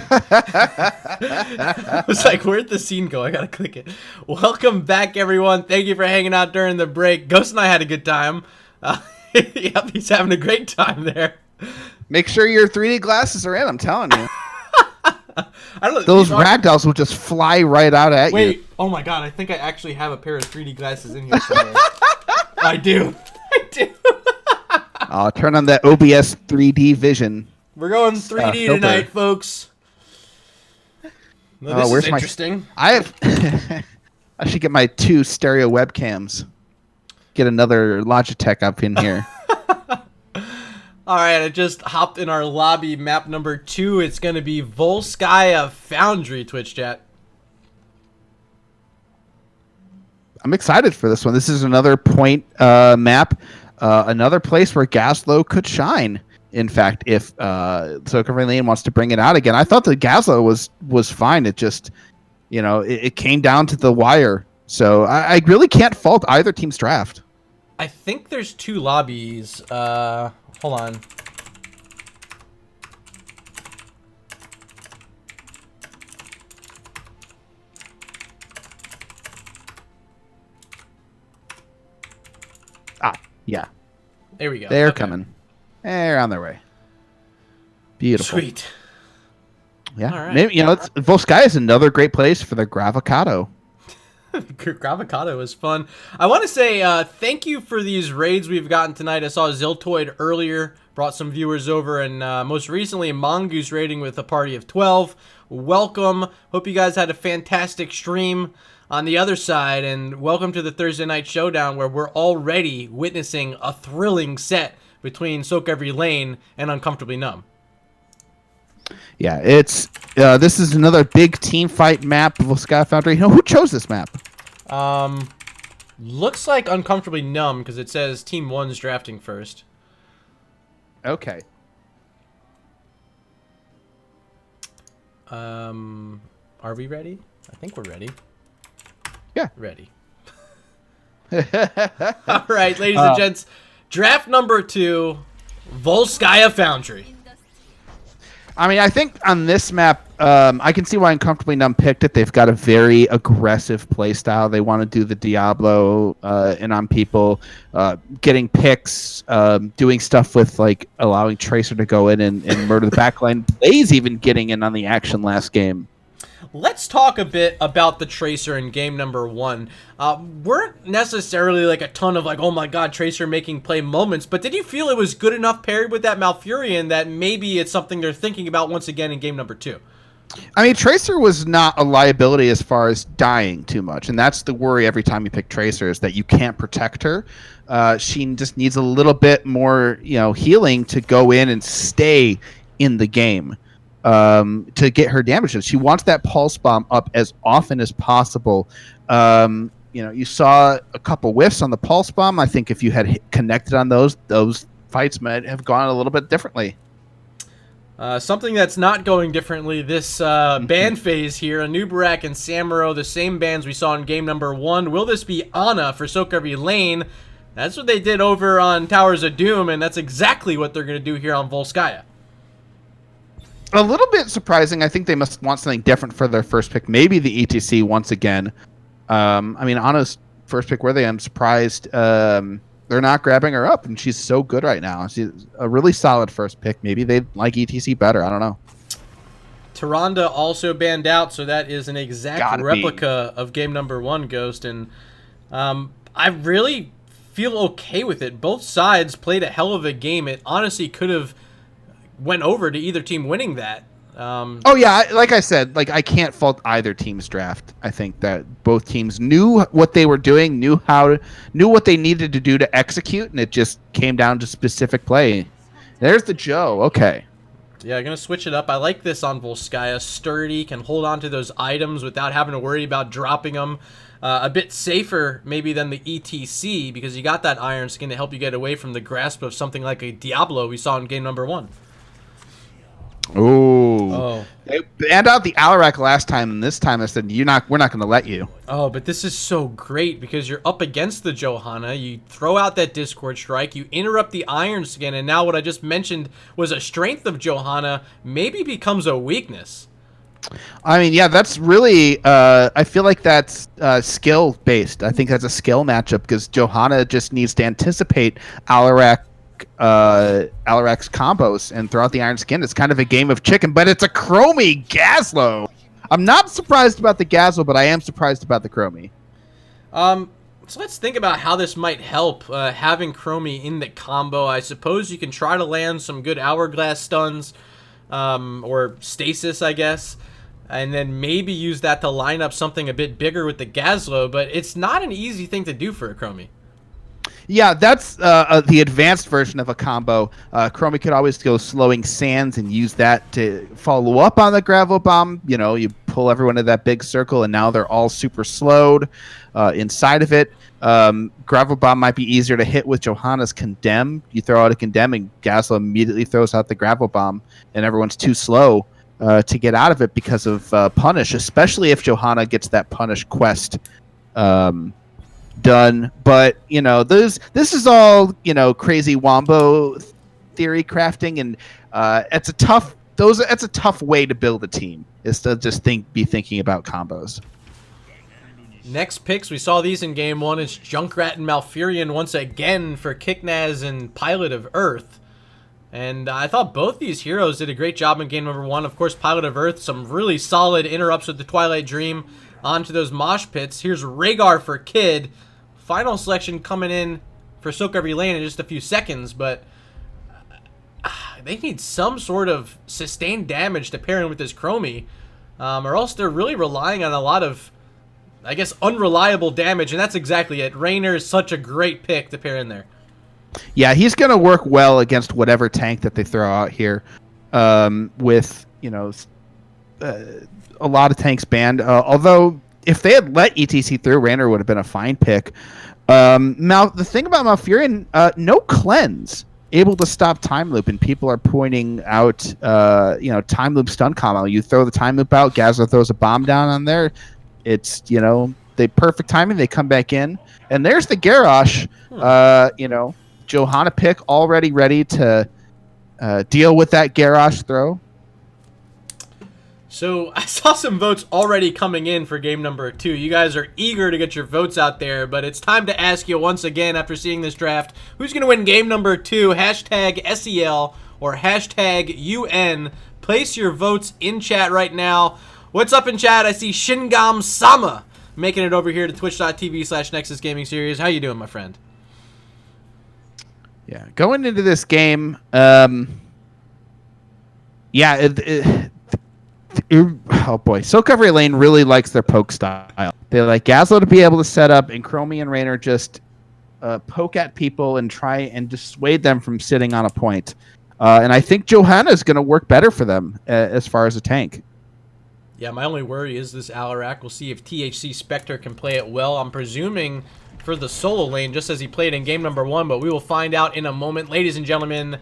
I was like, where'd the scene go? I gotta click it. Welcome back, everyone. Thank you for hanging out during the break. Ghost and I had a good time. Yep, he's having a great time there. Make sure your 3D glasses are in, I'm telling you. I don't know. Those ragdolls will just fly right out at you. Wait. Oh my god. I think I actually have a pair of 3D glasses in here somewhere. I do. I do. Turn on that OBS 3D vision. We're going 3D tonight, folks. Well, this is interesting. I should get my 2 stereo webcams. Get another Logitech up in here. All right, I just hopped in our lobby. Map number 2. It's going to be Volskaya Foundry, Twitch chat. I'm excited for this one. This is another point map. Another place where Gaslow could shine. In fact, if sOaK LaNe wants to bring it out again. I thought the Gaslow was fine. It just, it came down to the wire. So I really can't fault either team's draft. I think there's 2 lobbies. Hold on. Yeah. There we go. They're coming. They're on their way. Beautiful. Sweet. Yeah. All right. Maybe, Volskaya is another great place for the Gravocado. Gravocado is fun. I want to say thank you for these raids we've gotten tonight. I saw Ziltoid earlier, brought some viewers over, and most recently Mongoose raiding with a party of 12. Welcome. Hope you guys had a fantastic stream on the other side, and welcome to the Thursday Night Showdown, where we're already witnessing a thrilling set between sOaK LaNe and Uncomfortably Numb. Yeah, it's this is another big team fight map of Volskaya Foundry. Who chose this map? Looks like Uncomfortably Numb because it says Team 1's drafting first. Okay. Are we ready? I think we're ready. Yeah. Ready. All right, ladies and gents. Draft number 2, Volskaya Foundry. I mean, I think on this map, I can see why Uncomfortably Numb picked it. They've got a very aggressive play style. They want to do the Diablo and on people, getting picks, doing stuff with like allowing Tracer to go in and murder the backline. Blaze even getting in on the action last game. Let's talk a bit about the Tracer in game number 1. Weren't necessarily like a ton of like, oh my god, Tracer making play moments, but did you feel it was good enough paired with that Malfurion that maybe it's something they're thinking about once again in game number 2? I mean, Tracer was not a liability as far as dying too much, and that's the worry every time you pick Tracer is that you can't protect her. She just needs a little bit more, healing to go in and stay in the game. To get her damages. She wants that pulse bomb up as often as possible. You saw a couple whiffs on the pulse bomb. I think if you had connected on those fights might have gone a little bit differently. Something that's not going differently this ban phase here. Anubarak and Samuro, the same bans we saw in game number 1. Will this be Ana for sOaK LaNe? That's what they did over on Towers of Doom, and that's exactly what they're going to do here on Volskaya. A little bit surprising. I think they must want something different for their first pick. Maybe the ETC once again. I mean, Anna's first pick worthy. I'm surprised they're not grabbing her up, and she's so good right now. She's a really solid first pick. Maybe they like ETC better. I don't know. Tyrande also banned out, so that is an exact replica of game number 1, Ghost. And I really feel okay with it. Both sides played a hell of a game. It honestly could have went over to either team winning that. Oh yeah, like I said, like I can't fault either team's draft. I think that both teams knew what they were doing, knew what they needed to do to execute, and it just came down to specific play. There's the Joe. Okay. Yeah, I'm gonna switch it up. I like this on Volskaya. Sturdy, can hold on to those items without having to worry about dropping them. A bit safer maybe than the ETC because you got that Iron Skin to help you get away from the grasp of something like a Diablo we saw in game number 1. Ooh. Oh. They banned out the Alarak last time, and this time I said, we're not going to let you. Oh, but this is so great because you're up against the Johanna. You throw out that Discord Strike, you interrupt the Iron Skin, and now what I just mentioned was a strength of Johanna maybe becomes a weakness. I mean, yeah, that's really, I feel like that's skill-based. I think that's a skill matchup because Johanna just needs to anticipate Alarak Alarak's combos and throw out the Iron Skin. It's kind of a game of chicken, but it's a Chromie Gazlo. I'm not surprised about the Gazlo, but I am surprised about the Chromie. So let's think about how this might help having Chromie in the combo. I suppose you can try to land some good Hourglass stuns, or Stasis, I guess, and then maybe use that to line up something a bit bigger with the Gazlo, but it's not an easy thing to do for a Chromie. Yeah, that's the advanced version of a combo. Chromie could always go slowing sands and use that to follow up on the gravel bomb. You know, you pull everyone into that big circle, and now they're all super slowed inside of it. Gravel bomb might be easier to hit with Johanna's Condemn. You throw out a Condemn, and Gazlo immediately throws out the gravel bomb, and everyone's too slow to get out of it because of Punish, especially if Johanna gets that Punish quest done. But you know, this is all, you know, crazy wombo theory crafting, and it's a tough way to build a team, is to just be thinking about combos. Next picks, we saw these in game one. It's Junkrat and Malfurion once again for Kicknaz and Pilot of Earth. And I thought both these heroes did a great job in game number one. Of course, Pilot of Earth, some really solid interrupts with the Twilight Dream onto those mosh pits. Here's Rhaegar for Kid. Final selection coming in for sOaK Every Lane in just a few seconds, but they need some sort of sustained damage to pair in with this Chromie, or else they're really relying on a lot of, I guess, unreliable damage, and that's exactly it. Raynor is such a great pick to pair in there. Yeah, he's going to work well against whatever tank that they throw out here, with, you know, a lot of tanks banned. Although, if they had let ETC through, Raynor would have been a fine pick. The thing about Malfurion, no cleanse, able to stop time loop, and people are pointing out, you know, time loop stun combo. You throw the time loop out, Gazlo throws a bomb down on there. It's, you know, the perfect timing. They come back in, and there's the Garrosh. You know, Johanna pick already ready to deal with that Garrosh throw. So I saw some votes already coming in for game number 2. You guys are eager to get your votes out there, but it's time to ask you once again after seeing this draft, who's going to win game number 2? Hashtag SEL or hashtag UN. Place your votes in chat right now. What's up in chat? I see Shingam Sama making it over here to twitch.tv/Nexus Gaming Series. How you doing, my friend? Yeah, going into this game, oh boy, sOaK Every Lane really likes their poke style. They like Gazlo to be able to set up, and Chromie and Raynor just poke at people and try and dissuade them from sitting on a point. And I think Johanna is going to work better for them as far as a tank. Yeah, my only worry is this Alarak. We'll see if THC Spectre can play it well. I'm presuming for the solo lane, just as he played in game number 1, but we will find out in a moment. Ladies and gentlemen,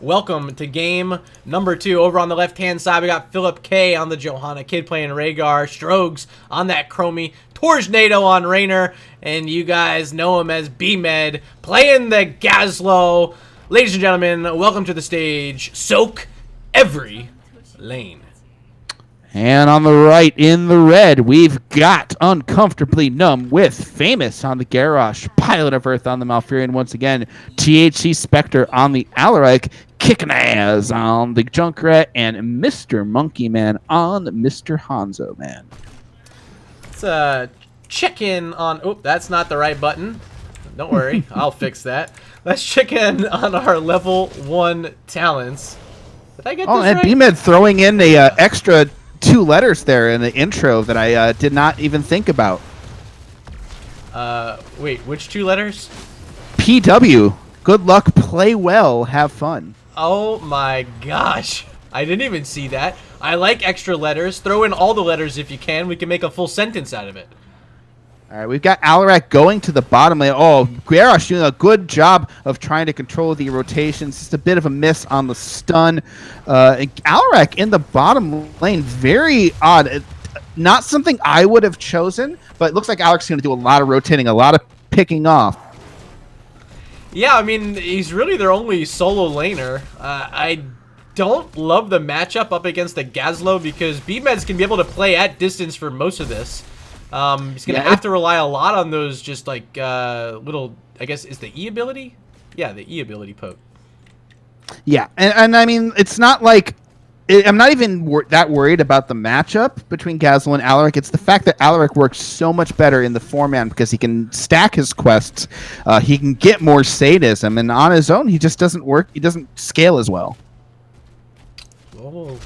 welcome to game number 2. Over on the left-hand side, we got Philip K on the Johanna, Kid playing Rhaegar, Strogs on that Chromie, Tornado on Raynor, and you guys know him as B-Med playing the Gazlo. Ladies and gentlemen, welcome to the stage, sOaK Every Lane. And on the right, in the red, we've got Uncomfortably Numb with Famous on the Garrosh, Pilot of Earth on the Malfurion once again, THC Spectre on the Alarak, Kicknaz on the Junkrat, and Mr. Monkey Man on Mr. Hanzo Man. Let's check in on... Oh, that's not the right button. Don't worry, I'll fix that. Let's check in on our level 1 talents. Did I get this and right? B-Med throwing in a extra 2 letters there in the intro that I did not even think about. Wait, which 2 letters? PW. Good luck, play well, have fun. Oh my gosh. I didn't even see that. I like extra letters. Throw in all the letters if you can. We can make a full sentence out of it. All right, we've got Alarak going to the bottom lane. Oh, Garrosh doing a good job of trying to control the rotations. Just a bit of a miss on the stun. And Alarak in the bottom lane, very odd. Not something I would have chosen, but it looks like Alarak's going to do a lot of rotating, a lot of picking off. Yeah, I mean, he's really their only solo laner. I don't love the matchup up against the Gazlo because B-Meds can be able to play at distance for most of this. He's going to have to rely a lot on those just like little, I guess, is the E ability? Yeah, the E ability poke. Yeah, and I mean, it's not like I'm not even that worried about the matchup between Gazlo and Alaric. It's the fact that Alaric works so much better in the 4-man because he can stack his quests, he can get more sadism, and on his own, he just doesn't work. He doesn't scale as well. Oh,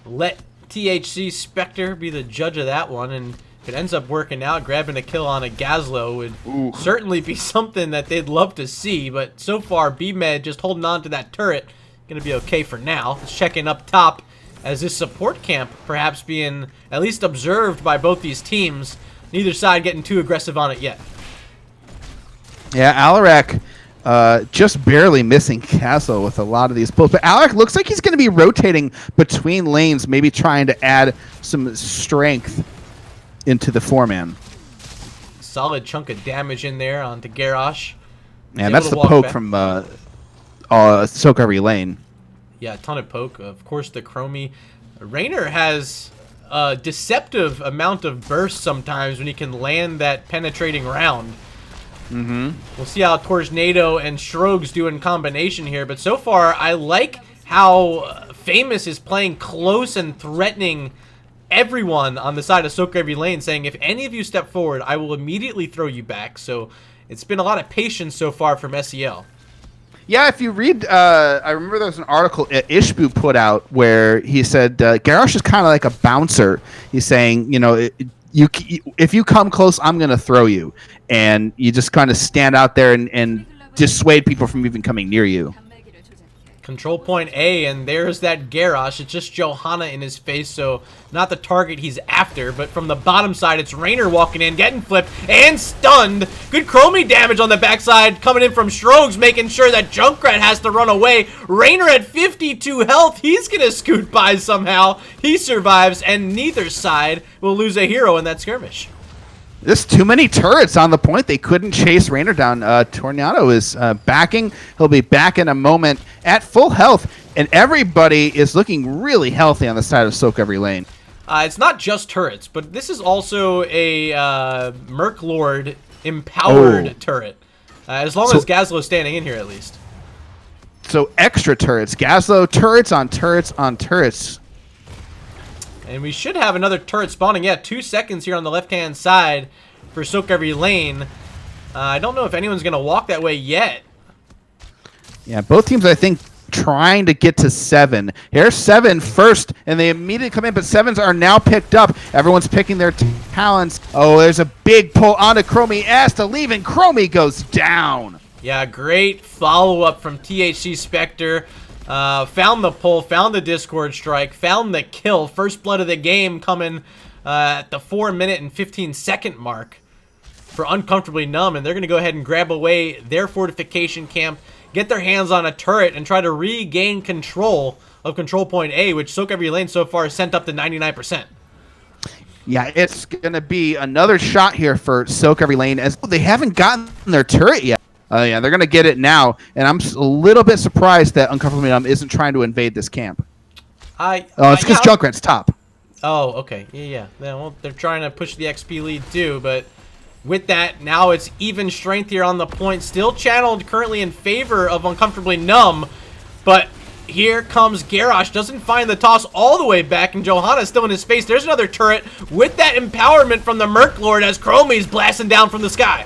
let THC Spectre be the judge of that one, and if it ends up working out, grabbing a kill on a Gazlo would certainly be something that they'd love to see, but so far, B-Med just holding on to that turret, gonna be okay for now. Let's check in up top as this support camp perhaps being at least observed by both these teams. Neither side getting too aggressive on it yet. Yeah, Alaric just barely missing Castle with a lot of these pulls. But Alaric looks like he's going to be rotating between lanes, maybe trying to add some strength into the 4-man. Solid chunk of damage in there onto Garrosh. And that's the poke back from sOaK every lane. Yeah, a ton of poke. Of course, the Chromie. Raynor has a deceptive amount of burst sometimes when he can land that penetrating round. We'll see how Tornado and Shrogues do in combination here, but so far I like how Famous is playing close and threatening everyone on the side of sOaK every lane, saying if any of you step forward, I will immediately throw you back. So it's been a lot of patience so far from SEL. Yeah, if you read, I remember there was an article Ishbu put out where he said Garrosh is kind of like a bouncer. He's saying, you know, if you come close, I'm going to throw you. And you just kind of stand out there and dissuade people from even coming near you. Control point A, and there's that Garrosh. It's just Johanna in his face, so not the target he's after. But from the bottom side, it's Raynor walking in, getting flipped and stunned. Good Chromie damage on the backside coming in from Shrogues, making sure that Junkrat has to run away. Raynor at 52 health. He's going to scoot by somehow. He survives, and neither side will lose a hero in that skirmish. There's too many turrets on the point. They couldn't chase Raynor down. Tornado is backing. He'll be back in a moment at full health. And everybody is looking really healthy on the side of sOaK every lane. It's not just turrets, but this is also a Merc Lord empowered turret. As long as Gazlo's standing in here, at least. So extra turrets. Gazlo, turrets on turrets on turrets. And we should have another turret spawning. Yeah, 2 seconds here on the left-hand side for sOaK every lane. I don't know if anyone's going to walk that way yet. Yeah, both teams, I think, trying to get to 7. Here's 7 first, and they immediately come in, but 7s are now picked up. Everyone's picking their talents. Oh, there's a big pull onto Chromie. Asta leave, and Chromie goes down. Yeah, great follow-up from THC Spectre. Found the pull, found the Discord strike, found the kill. First blood of the game coming at the 4-minute and 15-second mark for Uncomfortably Numb. And they're going to go ahead and grab away their fortification camp, get their hands on a turret, and try to regain control of control point A, which sOaK every lane so far has sent up to 99%. Yeah, it's going to be another shot here for sOaK every lane, as they haven't gotten their turret yet. Yeah, they're going to get it now, and I'm a little bit surprised that Uncomfortably Numb isn't trying to invade this camp. It's because Junkrat's top. Oh, okay. Yeah. Well, they're trying to push the XP lead too, but with that, now it's even strength here on the point. Still channeled currently in favor of Uncomfortably Numb, but here comes Garrosh. Doesn't find the toss all the way back, and Johanna's still in his face. There's another turret with that empowerment from the Merc Lord as Chromie's blasting down from the sky.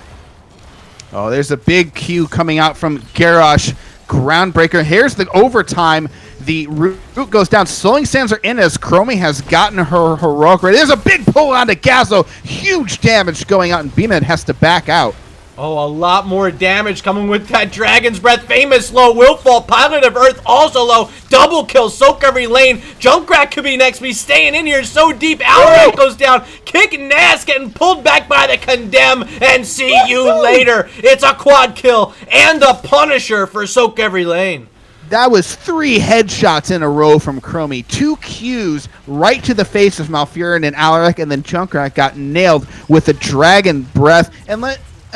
Oh, there's a big Q coming out from Garrosh. Groundbreaker. Here's the overtime. The root goes down. Slowing Sands are in as Chromie has gotten her heroic rate. There's a big pull onto Gazlo. Huge damage going out, and B-Med has to back out. Oh, a lot more damage coming with that Dragon's Breath. Famous low. Will fall. Pilot of Earth also low. Double kill. sOaK every lane. Junkrat could be next. Be staying in here so deep. Alaric goes down. Kicking ass. Getting pulled back by the Condemn. And see you later. It's a quad kill. And the Punisher for sOaK every lane. That was 3 headshots in a row from Chromie. 2 Qs right to the face of Malfurion and Alaric. And then Junkrat got nailed with a Dragon Breath. And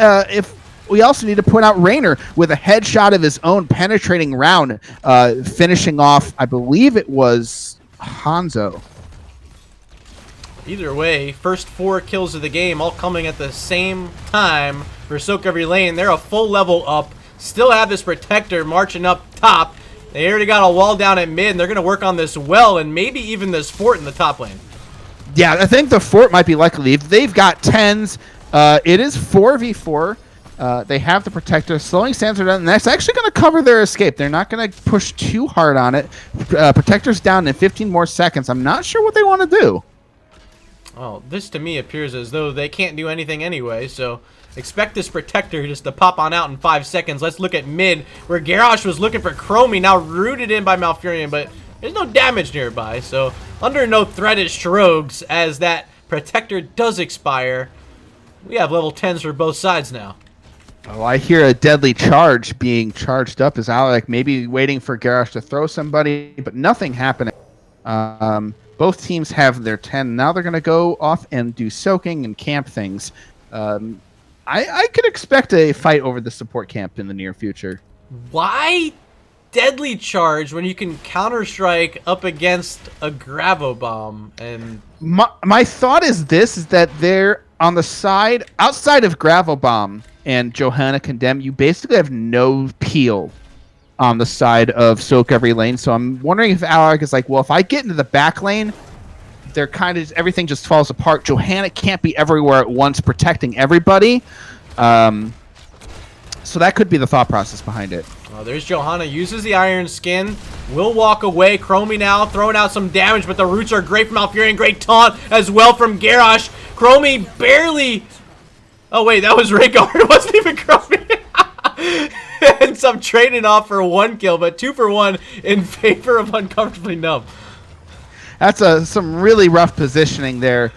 if we also need to point out Raynor with a headshot of his own penetrating round, finishing off, I believe it was Hanzo. Either way, first 4 kills of the game all coming at the same time for sOaK every lane. They're a full level up. Still have this Protector marching up top. They already got a wall down at mid, and they're going to work on this well and maybe even this fort in the top lane. Yeah, I think the fort might be likely. If they've got 10s, it is 4v4. They have the protector. Slowing sands are done, and that's actually going to cover their escape. They're not going to push too hard on it. Protector's down in 15 more seconds. I'm not sure what they want to do. Well, this to me appears as though they can't do anything anyway, so expect this protector just to pop on out in 5 seconds. Let's look at mid, where Garrosh was looking for Chromie, now rooted in by Malfurion, but there's no damage nearby, so under no threat is Shrogs as that protector does expire. We have level 10s for both sides now. Oh, I hear a deadly charge being charged up as Alec maybe waiting for Garrosh to throw somebody, but nothing happening. Both teams have their 10. Now they're going to go off and do soaking and camp things. I could expect a fight over the support camp in the near future. Why deadly charge when you can counter-strike up against a Gravo Bomb? And my thought is this, is that they're on the side, outside of Gravel Bomb and Johanna Condemn, you basically have no peel on the side of sOaK every lane. So I'm wondering if Alaric is like, well, if I get into the back lane, they're kind of, everything just falls apart. Johanna can't be everywhere at once protecting everybody. So that could be the thought process behind it. Oh, there's Johanna, uses the Iron Skin, will walk away. Chromie now throwing out some damage, but the roots are great from Malfurion. Great taunt as well from Garrosh. Chromie barely... Oh, wait, that was Rhaegar. It wasn't even Chromie. Ends up trading off for 1 kill, but 2 for 1 in favor of Uncomfortably Numb. That's some really rough positioning there.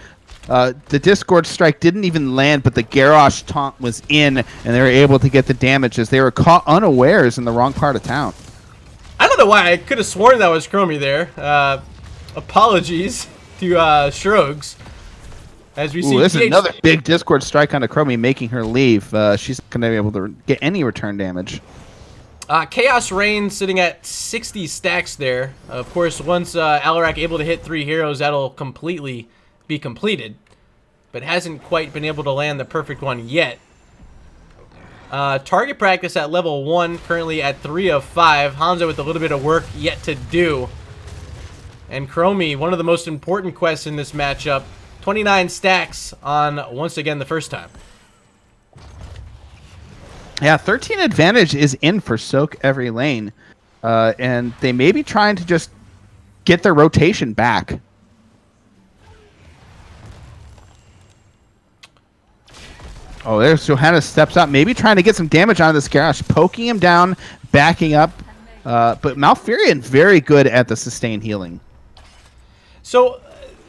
The Discord strike didn't even land, but the Garrosh taunt was in, and they were able to get the damage as they were caught unawares in the wrong part of town. I don't know why. I could have sworn that was Chromie there. Apologies to Shrogs. As we see, this is another big Discord strike onto Chromie, making her leave. She's not going to be able to get any return damage. Chaos Rain sitting at 60 stacks there. Of course, once Alarak able to hit 3 heroes, that'll completely be completed. But hasn't quite been able to land the perfect one yet. Target practice at level 1, currently at 3 of 5. Hanzo with a little bit of work yet to do. And Chromie, one of the most important quests in this matchup. 29 stacks on, once again, the first time. Yeah, 13 advantage is in for sOaK every lane. And they may be trying to just get their rotation back. Oh, there's Johanna steps up, maybe trying to get some damage on this Garrosh, poking him down, backing up. But Malfurion very good at the sustained healing. So,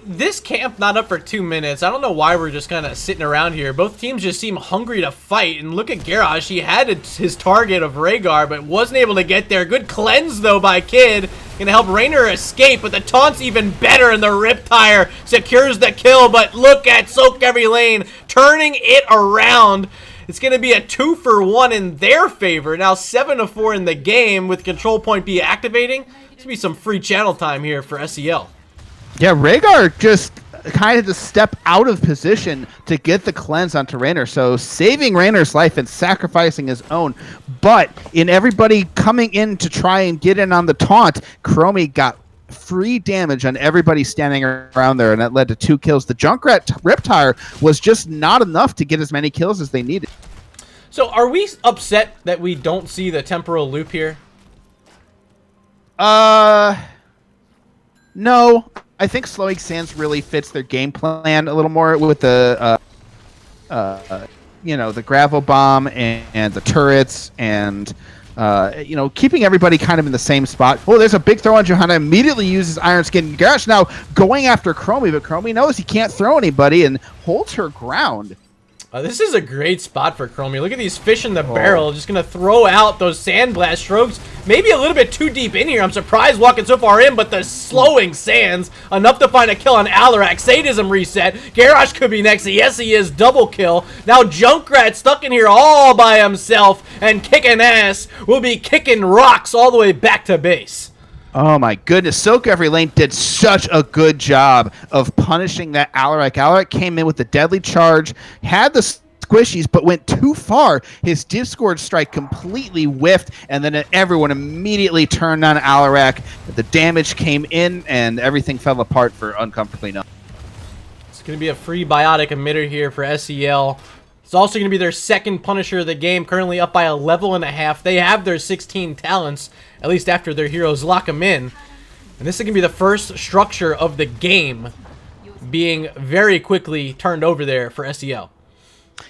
this camp not up for 2 minutes. I don't know why we're just kind of sitting around here. Both teams just seem hungry to fight. And look at Garrosh. He had his target of Rhaegar, but wasn't able to get there. Good cleanse, though, by Kid. Gonna help Raynor escape, but the taunt's even better, and the Riptire secures the kill. But look at sOaK every lane, turning it around. It's going to be a 2 for 1 in their favor. Now 7 of 4 in the game with Control Point B activating. It's going to be some free channel time here for SEL. Yeah, Rhaegar just kind of to step out of position to get the cleanse onto Raynor. So saving Raynor's life and sacrificing his own. But in everybody coming in to try and get in on the taunt, Chromie got free damage on everybody standing around there, and that led to 2 kills. The Junkrat Riptire was just not enough to get as many kills as they needed. So are we upset that we don't see the temporal loop here? No. I think slowing sands really fits their game plan a little more with the, the gravel bomb and the turrets and, keeping everybody kind of in the same spot. Oh, there's a big throw on Johanna. Immediately uses Iron Skin. Garrosh now going after Chromie, but Chromie knows he can't throw anybody and holds her ground. This is a great spot for Chromie. Look at these fish in the barrel. Just going to throw out those sandblast strokes. Maybe a little bit too deep in here. I'm surprised walking so far in, but the slowing sands. Enough to find a kill on Alarak. Sadism reset. Garrosh could be next. Yes, he is. Double kill. Now Junkrat stuck in here all by himself and kicking ass. Will be kicking rocks all the way back to base. Oh my goodness, sOaK every lane did such a good job of punishing that Alarak. Alarak came in with the deadly charge, had the squishies, but went too far. His Discord strike completely whiffed, and then everyone immediately turned on Alarak. The damage came in, and everything fell apart for Uncomfortably Numb. It's going to be a free biotic emitter here for SEL. It's also going to be their second Punisher of the game, currently up by a level and a half. They have their 16 talents, at least after their heroes lock them in. And this is going to be the first structure of the game being very quickly turned over there for SEL.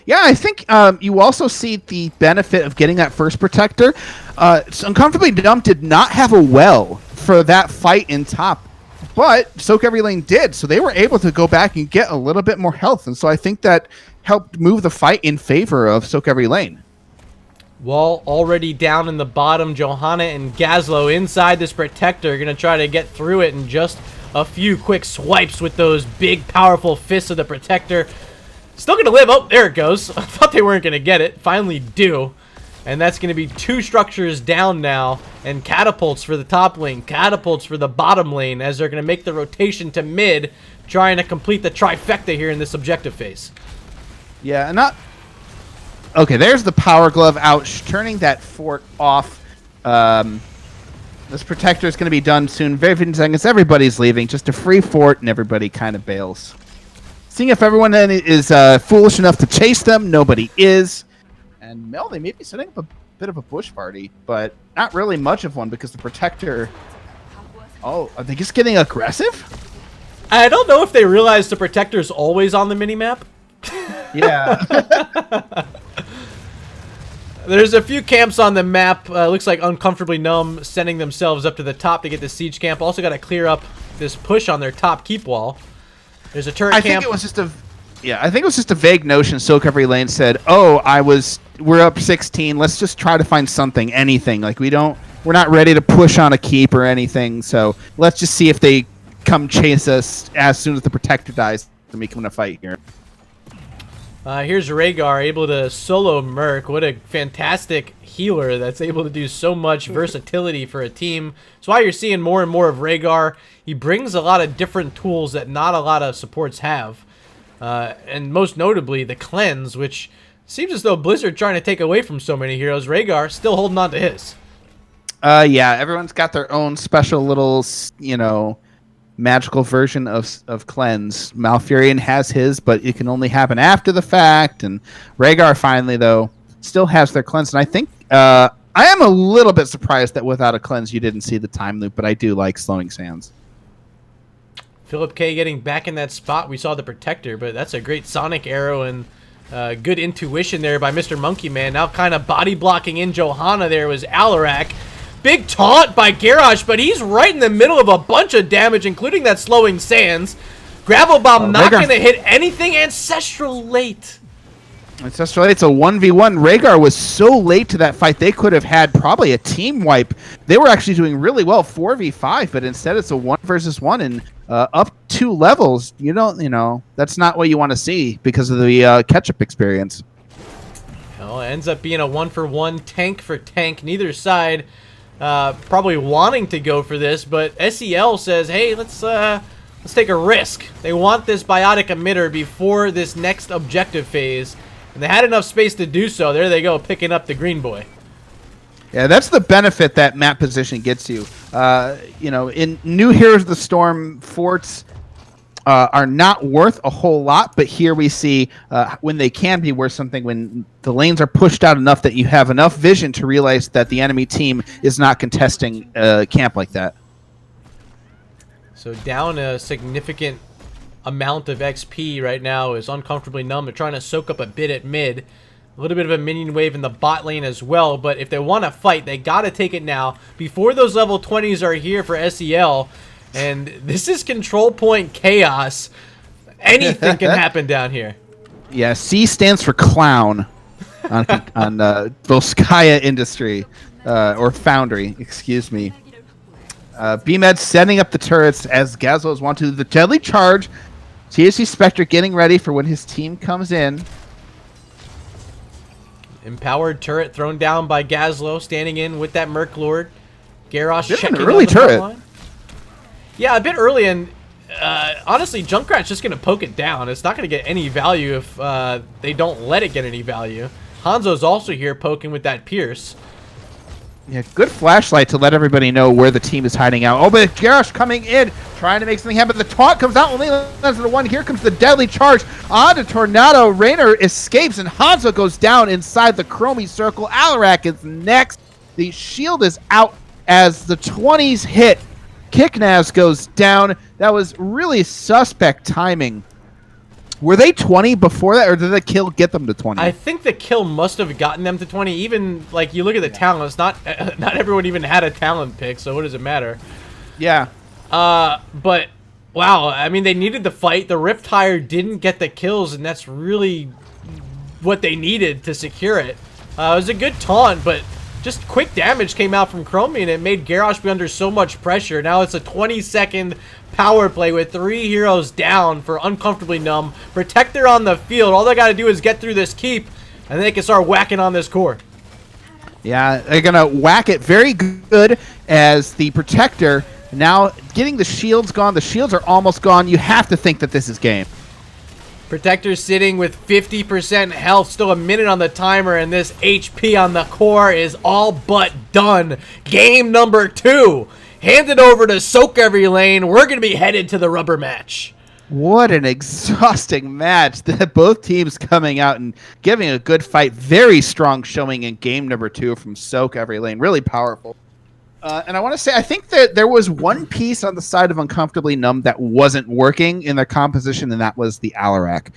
Yeah, I think you also see the benefit of getting that first protector. Uncomfortably Numb did not have a well for that fight in top, but sOaK every lane did, so they were able to go back and get a little bit more health, and so I think that helped move the fight in favor of sOaK every lane. Wall already down in the bottom. Johanna and Gazlo inside this protector are going to try to get through it in just a few quick swipes with those big, powerful fists of the protector. Still going to live. Oh, there it goes. I thought they weren't going to get it. Finally do. And that's going to be 2 structures down now. And catapults for the top lane. Catapults for the bottom lane as they're going to make the rotation to mid, trying to complete the trifecta here in this objective phase. Yeah, not... Okay, there's the power glove out, turning that fort off. This protector is going to be done soon. Very few seconds. Everybody's leaving. Just a free fort, and everybody kind of bails. Seeing if everyone then is foolish enough to chase them. Nobody is. And Mel, they may be setting up a bit of a bush party, but not really much of one because the protector... Oh, are they just getting aggressive? I don't know if they realize the protector's always on the minimap. Yeah. There's a few camps on the map. Looks like Uncomfortably Numb sending themselves up to the top to get the siege camp. Also got to clear up this push on their top keep wall. There's a turret camp. I think it was just a vague notion. sOaK every lane said, "Oh, we're up 16. Let's just try to find something, anything. Like we're not ready to push on a keep or anything. So let's just see if they come chase us as soon as the protector dies, and we can win a fight here." Here's Rhaegar able to solo Merc. What a fantastic healer that's able to do so much versatility for a team. That's why you're seeing more and more of Rhaegar. He brings a lot of different tools that not a lot of supports have. And most notably, the cleanse, which seems as though Blizzard trying to take away from so many heroes. Rhaegar still holding on to his. Yeah, everyone's got their own special little, magical version of cleanse. Malfurion has his, but it can only happen after the fact. And Rhaegar finally, though, still has their cleanse. And I think I am a little bit surprised that without a cleanse you didn't see the time loop, but I do like slowing sands. Philip K getting back in that spot. We saw the protector, but that's a great sonic arrow and good intuition there by Mr. Monkey Man. Now kind of body blocking in Johanna there was Alarak. Big taunt by Garrosh, but he's right in the middle of a bunch of damage, including that slowing sands. Gravel Bomb not going to hit anything. Ancestral late. Ancestral late's a 1v1. Rhaegar was so late to that fight, they could have had probably a team wipe. They were actually doing really well 4v5, but instead it's a 1 versus 1 and up 2 levels. That's not what you want to see because of the catch-up experience. Well, it ends up being a 1-for-1 tank for tank. Neither side probably wanting to go for this, but SEL says, hey, let's take a risk. They want this biotic emitter before this next objective phase, and they had enough space to do so. There they go, picking up the green boy. Yeah, that's the benefit that map position gets you. In New Heroes of the Storm, forts are not worth a whole lot, but here we see when they can be worth something, when the lanes are pushed out enough that you have enough vision to realize that the enemy team is not contesting a camp like that. So down a significant amount of XP right now is Uncomfortably Numb. They're trying to soak up a bit at mid. A little bit of a minion wave in the bot lane as well, but if they want to fight, they got to take it now before those level 20s are here for SEL. And this is control point chaos. Anything can happen down here. Yeah, C stands for clown on Volskaya Industry, or Foundry, excuse me. BMed setting up the turrets as Gazlo's want to. The deadly charge. TSC Spectre getting ready for when his team comes in. Empowered turret thrown down by Gazlo, standing in with that Merc Lord. Garrosh checking an early on the front turret. line. Yeah, a bit early, and honestly, Junkrat's just going to poke it down. It's not going to get any value if they don't let it get any value. Hanzo's also here poking with that Pierce. Yeah, good flashlight to let everybody know where the team is hiding out. Oh, but Garrosh coming in, trying to make something happen. The taunt comes out, only lands the one. Here comes the deadly charge onto Tornado. Raynor escapes, and Hanzo goes down inside the Chromie circle. Alarak is next. The shield is out as the 20s hit. Kicknaz goes down. That was really suspect timing. Were they 20 before that, or did the kill get them to 20? I think the kill must have gotten them to 20. Even, like, you look at the talents, not everyone even had a talent pick, so what does it matter? Yeah. But, wow, I mean, they needed the fight. The Riptire didn't get the kills, and that's really what they needed to secure it. It was a good taunt, but just quick damage came out from Chromie, and it made Garrosh be under so much pressure. Now it's a 20-second power play with 3 heroes down for Uncomfortably Numb. Protector on the field. All they got to do is get through this keep, and then they can start whacking on this core. Yeah, they're going to whack it very good as the Protector now getting the shields gone. The shields are almost gone. You have to think that this is game. Protector sitting with 50% health, still a minute on the timer, and this HP on the core is all but done. Game number 2. Hand it over to sOaK every lane. We're going to be headed to the rubber match. What an exhausting match. Both teams coming out and giving a good fight. Very strong showing in game number 2 from sOaK every lane. Really powerful. And I want to say, I think that there was one piece on the side of Uncomfortably Numb that wasn't working in their composition, and that was the Alarak.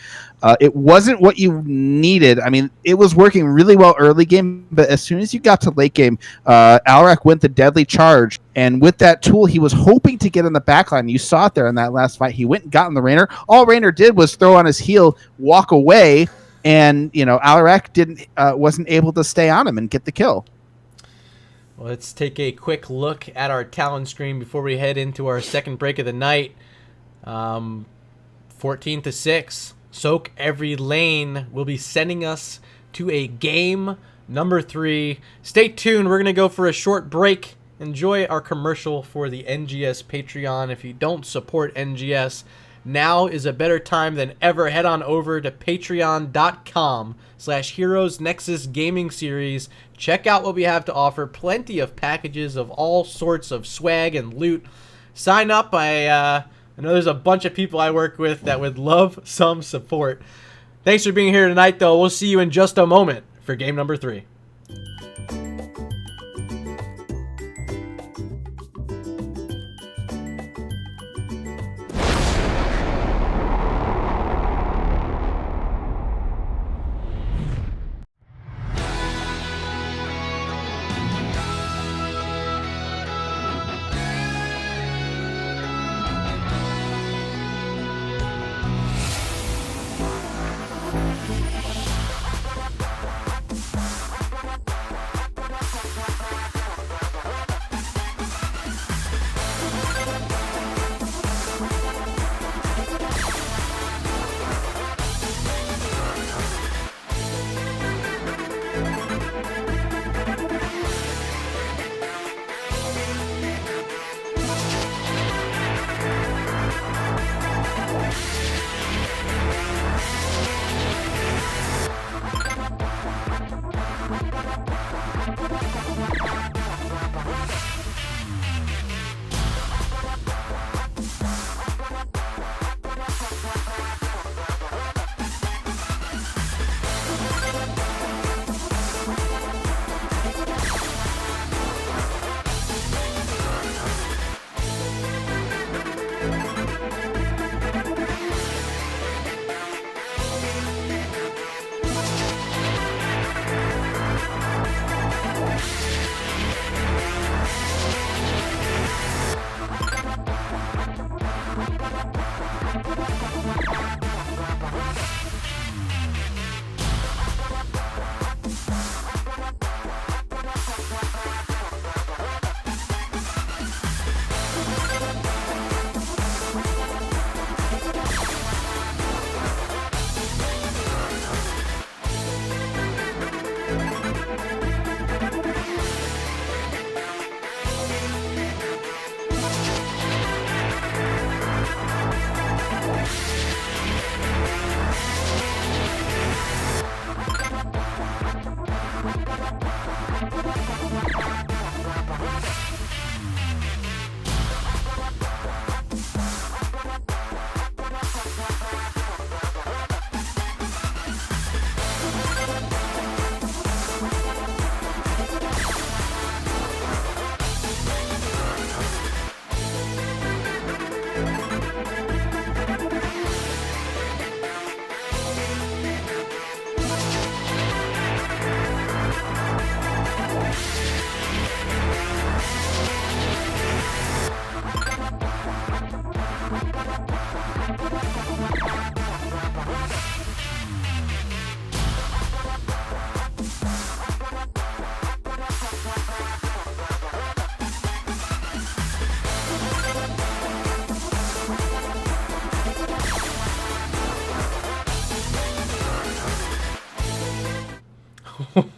It wasn't what you needed. I mean, it was working really well early game, but as soon as you got to late game, Alarak went the deadly charge, and with that tool, he was hoping to get in the backline. You saw it there in that last fight. He went and got in the Raynor. All Raynor did was throw on his heel, walk away, and Alarak wasn't able to stay on him and get the kill. Well, let's take a quick look at our talent screen before we head into our second break of the night. 14-6. sOaK every lane will be sending us to a game number 3. Stay tuned. We're going to go for a short break. Enjoy our commercial for the NGS Patreon. If you don't support NGS, now is a better time than ever. Head on over to patreon.com/Heroes Nexus Gaming Series. Check out what we have to offer. Plenty of packages of all sorts of swag and loot. Sign up. I know there's a bunch of people I work with that would love some support. Thanks for being here tonight, though. We'll see you in just a moment for game number 3.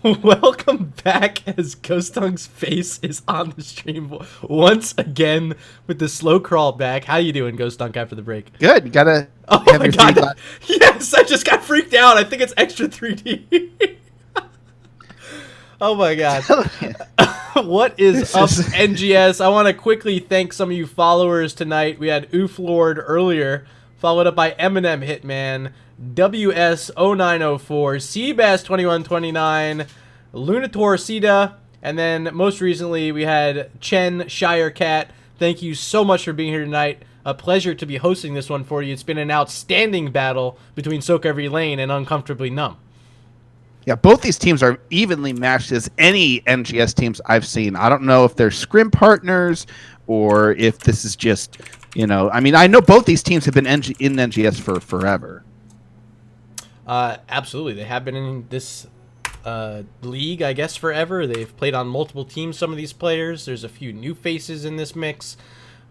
Welcome back as Ghost Dunk's face is on the stream once again with the slow crawl back. How you doing, Ghost Dunk, after the break? Good. You gotta Oh have my your god. 3D. Yes, I just got freaked out. I think it's extra 3D. Oh my god. What is up, NGS? I want to quickly thank some of you followers tonight. We had Oof Lord earlier, followed up by Eminem Hitman, WS0904, Seabass2129, Lunator Sita, and then most recently we had Chen Shirecat. Thank you so much for being here tonight. A pleasure to be hosting this one for you. It's been an outstanding battle between sOaK LaNe and Uncomfortably Numb. Yeah, both these teams are evenly matched as any NGS teams I've seen. I don't know if they're scrim partners or if this is just, I mean, I know both these teams have been in NGS for forever. Absolutely. They have been in this league, I guess, forever. They've played on multiple teams, some of these players. There's a few new faces in this mix.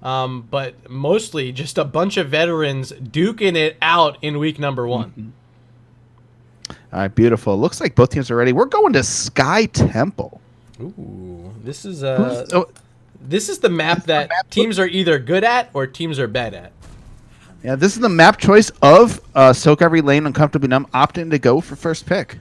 But mostly just a bunch of veterans duking it out in week number 1. Mm-hmm. All right, beautiful. Looks like both teams are ready. We're going to Sky Temple. Ooh, this is the map that teams are either good at or teams are bad at. Yeah, this is the map choice of sOaK LaNe Uncomfortably Numb opting to go for first pick.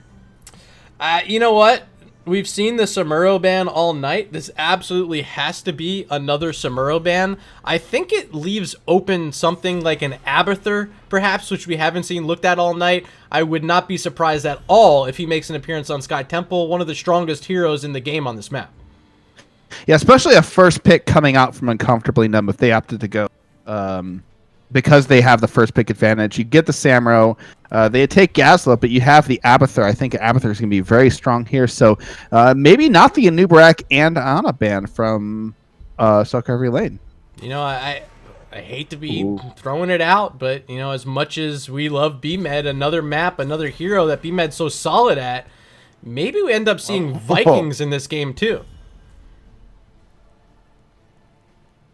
You know what? We've seen the Samuro ban all night. This absolutely has to be another Samuro ban. I think it leaves open something like an Abathur, perhaps, which we haven't seen looked at all night. I would not be surprised at all if he makes an appearance on Sky Temple, one of the strongest heroes in the game on this map. Yeah, especially a first pick coming out from Uncomfortably Numb if they opted to go. Because they have the first pick advantage. You get the Samuro. They take Gazla, but you have the Abathur. I think Abathur is going to be very strong here. So maybe not the Anubarak and Ana ban from sOaK LaNe. I hate to be throwing it out, but, as much as we love BMed, another map, another hero that BMed's so solid at, maybe we end up seeing Vikings in this game too.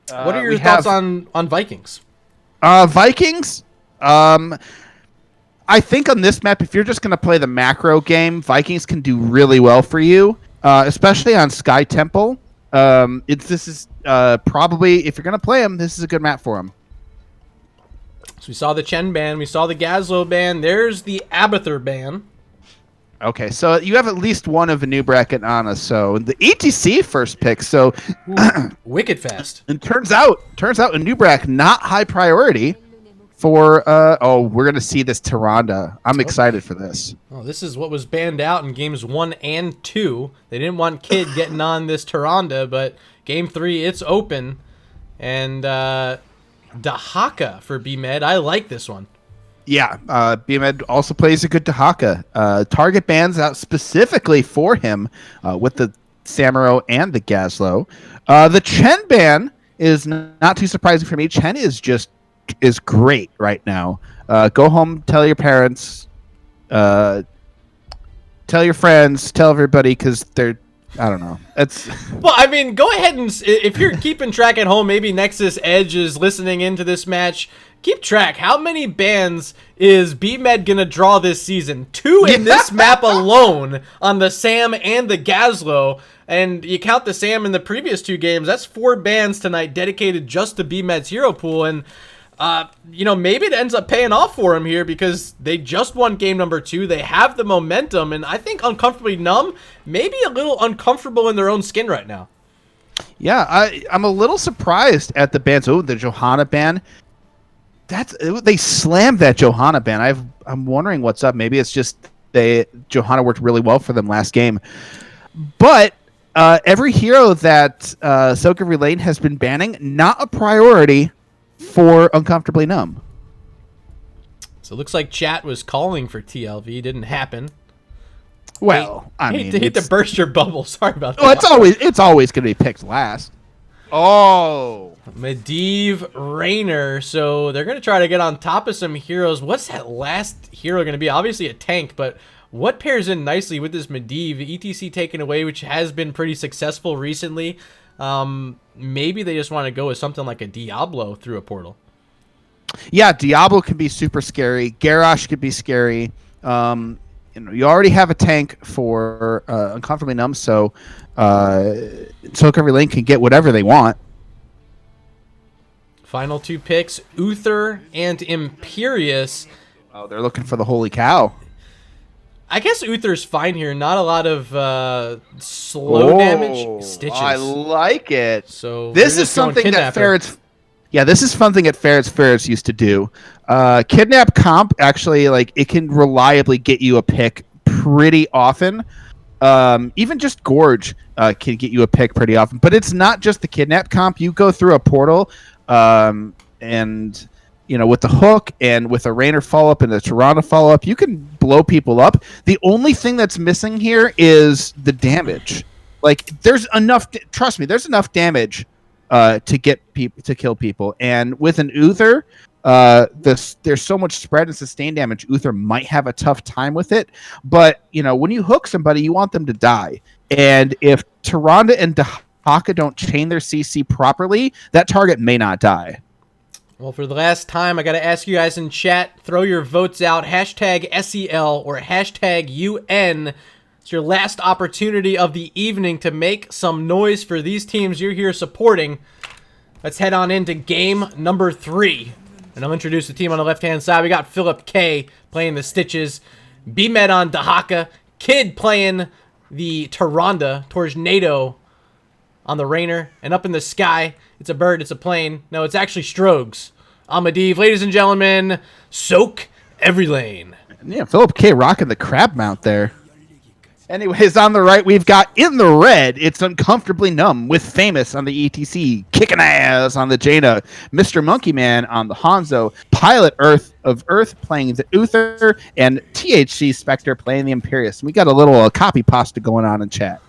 What are your thoughts on Vikings? Vikings, I think on this map, if you're just going to play the macro game, Vikings can do really well for you, especially on Sky Temple. This is probably, if you're going to play them, this is a good map for them. So we saw the Chen ban, we saw the Gazlo ban, there's the Abathur ban. Okay, so you have at least one of Anubarak and Ana. So the ETC first pick. So wicked fast. And turns out Anubarak not high priority for. We're gonna see this Tyrande. I'm excited for this. Oh, this is what was banned out in games 1 and 2. They didn't want Kid getting on this Tyrande, but game 3 it's open, and Dahaka for BMed. I like this one. Yeah, BMed also plays a good Dahaka. Target bans out specifically for him with the Samuro and the Gazlo. The Chen ban is not too surprising for me. Chen is great right now. Go home, tell your parents, tell your friends, tell everybody, because they're, I don't know. Well, I mean, go ahead and, if you're keeping track at home, maybe Nexus Edge is listening into this match. Keep track. How many bans is BMed going to draw this season? 2 in this map alone on the Sam and the Gazlo. And you count the Sam in the previous 2 games. That's 4 bans tonight dedicated just to BMed's hero pool. And, maybe it ends up paying off for him here because they just won game number 2. They have the momentum. And I think Uncomfortably Numb maybe a little uncomfortable in their own skin right now. Yeah, I'm a little surprised at the bans. Oh, the Johanna ban. They slammed that Johanna ban. I'm wondering what's up. Maybe it's just Johanna worked really well for them last game. But every hero that sOaK LaNe has been banning, not a priority for Uncomfortably Numb. So it looks like chat was calling for TLV. Didn't happen. Well, hate to burst your bubble. Sorry about that. Well, it's always going to be picked last. Oh, Medivh Raynor. So they're going to try to get on top of some heroes. What's that last hero going to be? Obviously a tank, but what pairs in nicely with this Medivh? ETC taken away, which has been pretty successful recently. Maybe they just want to go with something like a Diablo through a portal. Yeah, Diablo can be super scary. Garrosh could be scary. you already have a tank for Uncomfortably Numb, so sOaK Every Lane can get whatever they want. Final 2 picks, Uther and Imperious. Oh, they're looking for the holy cow. I guess Uther's fine here. Not a lot of slow damage. Stitches. I like it. So this is something that Ferrets... Yeah, this is something that Ferrets used to do. Kidnap comp, actually, like, it can reliably get you a pick pretty often. Even just Gorge can get you a pick pretty often. But it's not just the Kidnap comp. You go through a portal, and... with the hook and with a Rainer follow-up and a Toronto follow-up, you can blow people up. The only thing that's missing here is the damage. Like, there's enough... Trust me, there's enough damage to get people to kill people. And with an Uther, there's so much spread and sustained damage. Uther might have a tough time with it. But, when you hook somebody, you want them to die. And if Toronto and Dahaka don't chain their CC properly, that target may not die. Well, for the last time, I got to ask you guys in chat, throw your votes out. Hashtag SEL or hashtag UN. It's your last opportunity of the evening to make some noise for these teams you're here supporting. Let's head on into game number 3. And I'll introduce the team on the left-hand side. We got sOaK playing the Stitches. B-Med on Dahaka. Kid playing the Tornado on the Rainer. And up in the sky, it's a bird, it's a plane. No, it's actually Strogs. I'm Medivh. Ladies and gentlemen, sOaK Every Lane. Yeah, sOaK rocking the crab mount there. Anyways, on the right, we've got in the red, it's Uncomfortably Numb with Famous on the ETC, kicking ass on the Jaina, Mr. Monkey Man on the Hanzo, Pilot of Earth playing the Uther, and THC Spectre playing the Imperious. We got a little copy pasta going on in chat.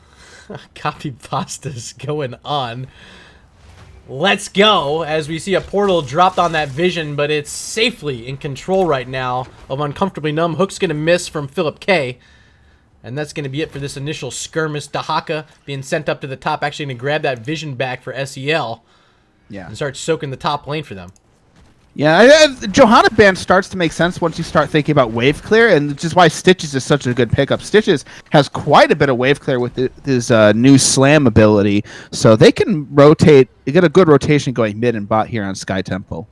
Copy pasta's going on. Let's go, as we see a portal dropped on that vision, but it's safely in control right now of Uncomfortably Numb. Hook's going to miss from sOaK, and that's going to be it for this initial skirmish. Dahaka being sent up to the top, actually going to grab that vision back for SEL. Yeah. And start soaking the top lane for them. Yeah, Johanna Band starts to make sense once you start thinking about wave clear, and which is why Stitches is such a good pickup. Stitches has quite a bit of wave clear with his new slam ability, so they can rotate. They get a good rotation going mid and bot here on Sky Temple.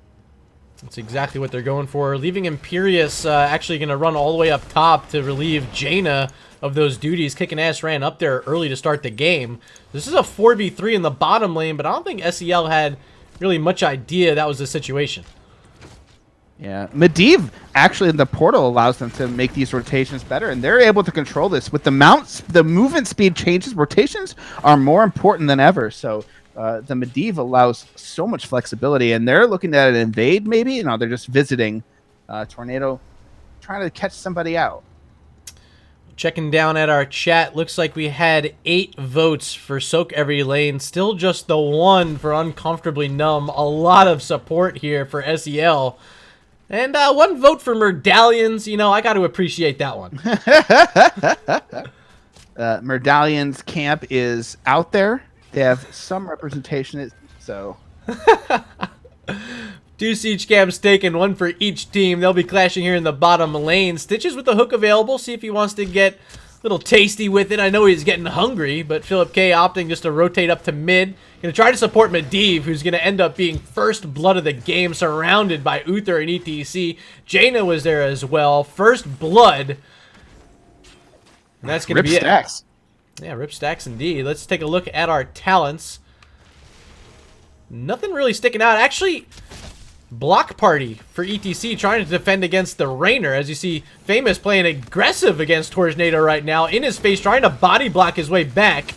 That's exactly what they're going for. Leaving Imperious actually going to run all the way up top to relieve Jaina of those duties. Kicking Ass ran up there early to start the game. This is a 4v3 in the bottom lane, but I don't think SEL had really much idea that was the situation. Yeah, Medivh actually in the portal allows them to make these rotations better, and they're able to control this. With the mounts, the movement speed changes, rotations are more important than ever. So the Medivh allows so much flexibility, and they're looking at an invade maybe. No, they're just visiting Tornado, trying to catch somebody out. Checking down at our chat, looks like we had 8 votes for sOaK Every Lane. Still just the 1 for Uncomfortably Numb. A lot of support here for SEL. And 1 vote for Medallions. I got to appreciate that one. Medallions camp is out there. They have some representation, so... 2 siege camps taken, 1 for each team. They'll be clashing here in the bottom lane. Stitches with the hook available. See if he wants to get a little tasty with it. I know he's getting hungry, but sOaK opting just to rotate up to mid. Going to try to support Medivh, who's going to end up being first blood of the game, surrounded by Uther and ETC. Jaina was there as well. First blood. And that's going to be stacks. It. Yeah, rip stacks indeed. Let's take a look at our talents. Nothing really sticking out. Actually, block party for ETC trying to defend against the Rainer. As you see, Famous playing aggressive against Tornado right now. In his face, trying to body block his way back.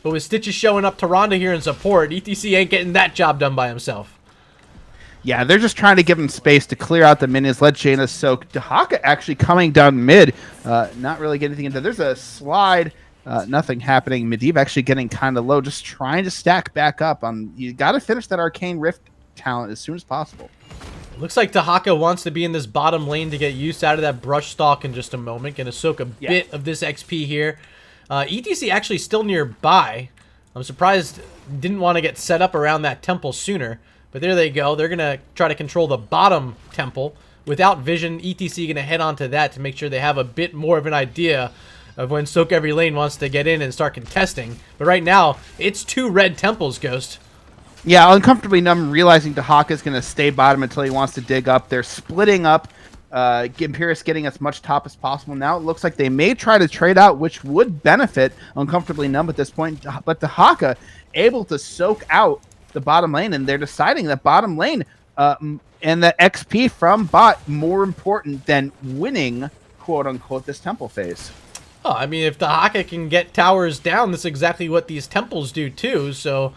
But with Stitches showing up Toronto here in support, ETC ain't getting that job done by himself. Yeah, they're just trying to give him space to clear out the minions, let Jaina soak. Dahaka actually coming down mid, not really getting anything into. There's a slide, nothing happening. Medivh actually getting kind of low, just trying to stack back up. You got to finish that Arcane Rift talent as soon as possible. Looks like Dahaka wants to be in this bottom lane to get use out of that brush stalk in just a moment. Gonna soak a bit of this XP here. ETC actually still nearby. I'm surprised didn't want to get set up around that temple sooner. But there they go. They're going to try to control the bottom temple without vision. ETC going to head on to that to make sure they have a bit more of an idea of when sOaK every lane wants to get in and start contesting. But right now, it's 2 red temples, Ghost. Yeah, Uncomfortably Numb realizing Dahaka is going to stay bottom until he wants to dig up. They're splitting up. Imperius getting as much top as possible. Now it looks like they may try to trade out, which would benefit Uncomfortably Numb at this point. But Dahaka able to soak out the bottom lane, and they're deciding that bottom lane and the XP from bot more important than winning, quote unquote, this temple phase. Oh, I mean, if Dahaka can get towers down, that's exactly what these temples do too. So,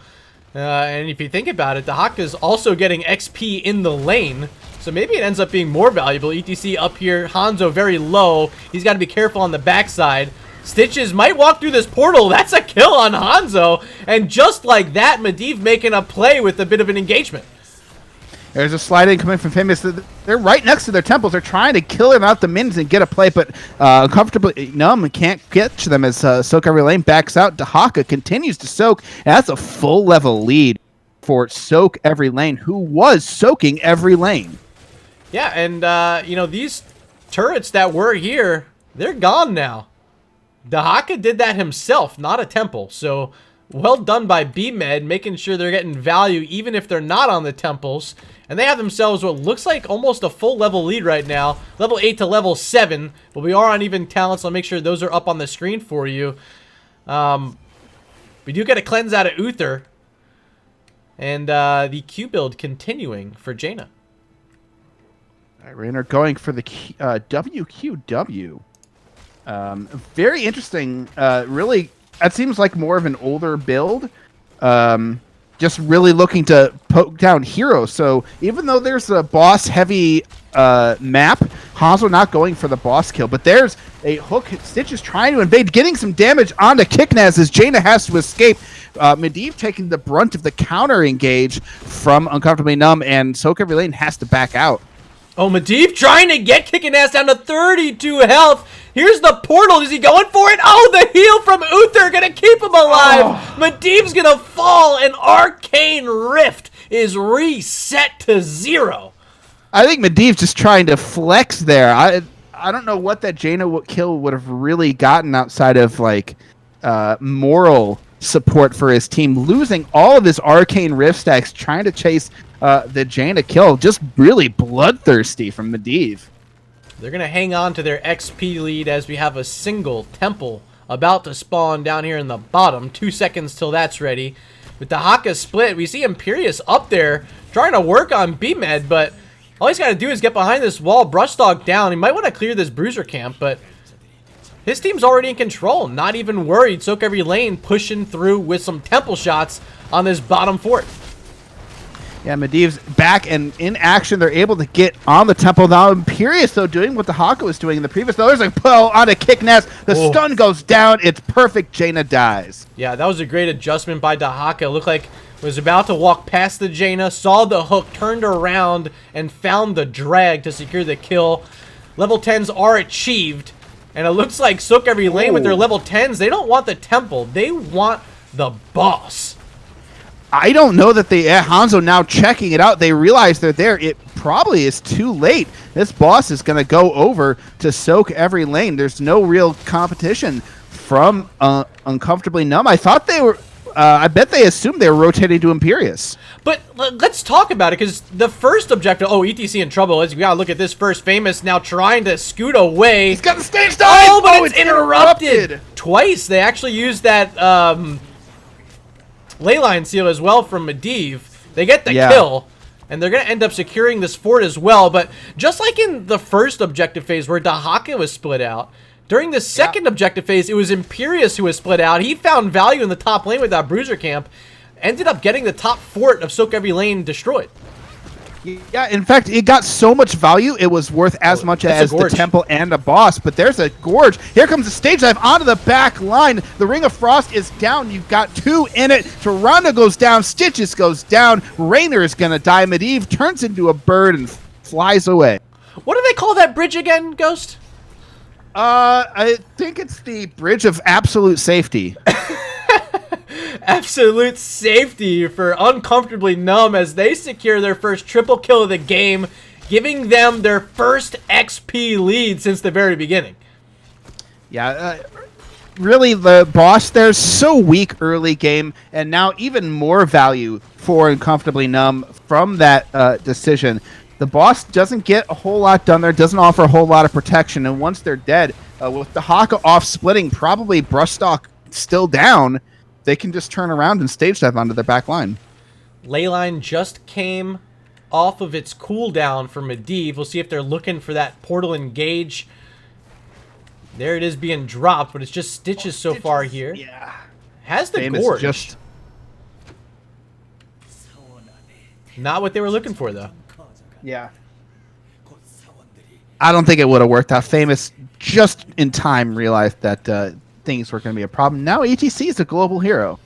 and if you think about it, Dahaka is also getting XP in the lane. So maybe it ends up being more valuable. ETC up here, Hanzo very low. He's got to be careful on the backside. Stitches might walk through this portal. That's a kill on Hanzo. And just like that, Medivh making a play with a bit of an engagement. There's a slide in coming from Famous. They're right next to their temples. They're trying to kill him out the minions and get a play, but Uncomfortably Numb can't catch them as sOaK every lane backs out. Dahaka continues to soak. And that's a full level lead for sOaK every lane, who was soaking every lane. Yeah, and, you know, these turrets that were here, they're gone now. Dahaka did that himself, not a temple. So, well done by BMed, making sure they're getting value even if they're not on the temples. And they have themselves what looks like almost a full level lead right now. Level 8 to level 7. But we are on even talents, so I'll make sure those are up on the screen for you. We do get a cleanse out of Uther. And the Q build continuing for Jaina. All right, Raynor going for the WQW. Very interesting. Really, that seems like more of an older build. Just really looking to poke down heroes. So even though there's a boss-heavy map, Hanzo not going for the boss kill. But there's a hook. Stitch is trying to invade, getting some damage onto Kicknaz as Jaina has to escape. Medivh taking the brunt of the counter engage from Uncomfortably Numb, and sOaK every lane has to back out. Oh, Medivh trying to get kicking ass down to 32 health. Here's the portal. Is he going for it? Oh, the heal from Uther gonna keep him alive. Oh. Medivh's gonna fall, and Arcane Rift is reset to 0. I think Medivh's just trying to flex there. I don't know what that Jaina kill would have really gotten outside of like moral support for his team. Losing all of his Arcane Rift stacks, trying to chase the Jaina kill, just really bloodthirsty from Medivh. They're going to hang on to their XP lead as we have a single temple about to spawn down here in the bottom. 2 seconds till that's ready. With the Dahaka split, we see Imperius up there trying to work on BMed, but all he's got to do is get behind this wall, brush dog down. He might want to clear this bruiser camp, but his team's already in control. Not even worried. sOaK every lane pushing through with some temple shots on this bottom fort. Yeah, Medivh's back and in action. They're able to get on the temple now. Imperius, though, doing what the Dahaka was doing in the previous. Though there's a pull on a Kicknaz. The stun goes down. It's perfect. Jaina dies. Yeah, that was a great adjustment by Dahaka. It looked like he was about to walk past the Jaina, saw the hook, turned around, and found the drag to secure the kill. Level 10s are achieved. And it looks like sOaK every lane with their level 10s. They don't want the temple. They want the boss. I don't know that Hanzo now checking it out. They realize they're there. It probably is too late. This boss is going to go over to sOaK every lane. There's no real competition from Uncomfortably Numb. I thought they were... I bet they assumed they were rotating to Imperius. But let's talk about it, because the first objective... Oh, ETC in trouble. We gotta look at this first. Famous now trying to scoot away. He's got the stage dive! Oh, but it's interrupted! Twice. They actually used that leyline seal as well from Medivh. They get the kill, and they're going to end up securing this fort as well. But just like in the first objective phase where Dahaka was split out, during the second objective phase, it was Imperius who was split out. He found value in the top lane with that bruiser camp, ended up getting the top fort of sOaK every lane destroyed. Yeah, in fact, it got so much value, it was worth as much as the temple and a boss. But there's a gorge. Here comes the stage dive onto the back line. The Ring of Frost is down. You've got 2 in it. Toronto goes down. Stitches goes down. Raynor is going to die. Medivh turns into a bird and flies away. What do they call that bridge again, Ghost? I think it's the Bridge of Absolute Safety. Absolute safety for Uncomfortably Numb as they secure their first triple kill of the game. giving them their first XP lead since the very beginning. Yeah, really, the boss there's so weak early game, and now even more value for Uncomfortably Numb from that decision. The boss doesn't get a whole lot done there, doesn't offer a whole lot of protection, and once they're dead, with the Haka off splitting, probably Brushstock still down, they can just turn around and stage dive onto their back line. Leyline just came off of its cooldown for Medivh. We'll see if they're looking for that portal engage. There it is being dropped, but it's just Stitches so far here. Yeah. Has the Famous Gorge. just... Not what they were looking for, though. Yeah. I don't think it would have worked out. Famous just in time realized that things were going to be a problem. Now ETC is a global hero.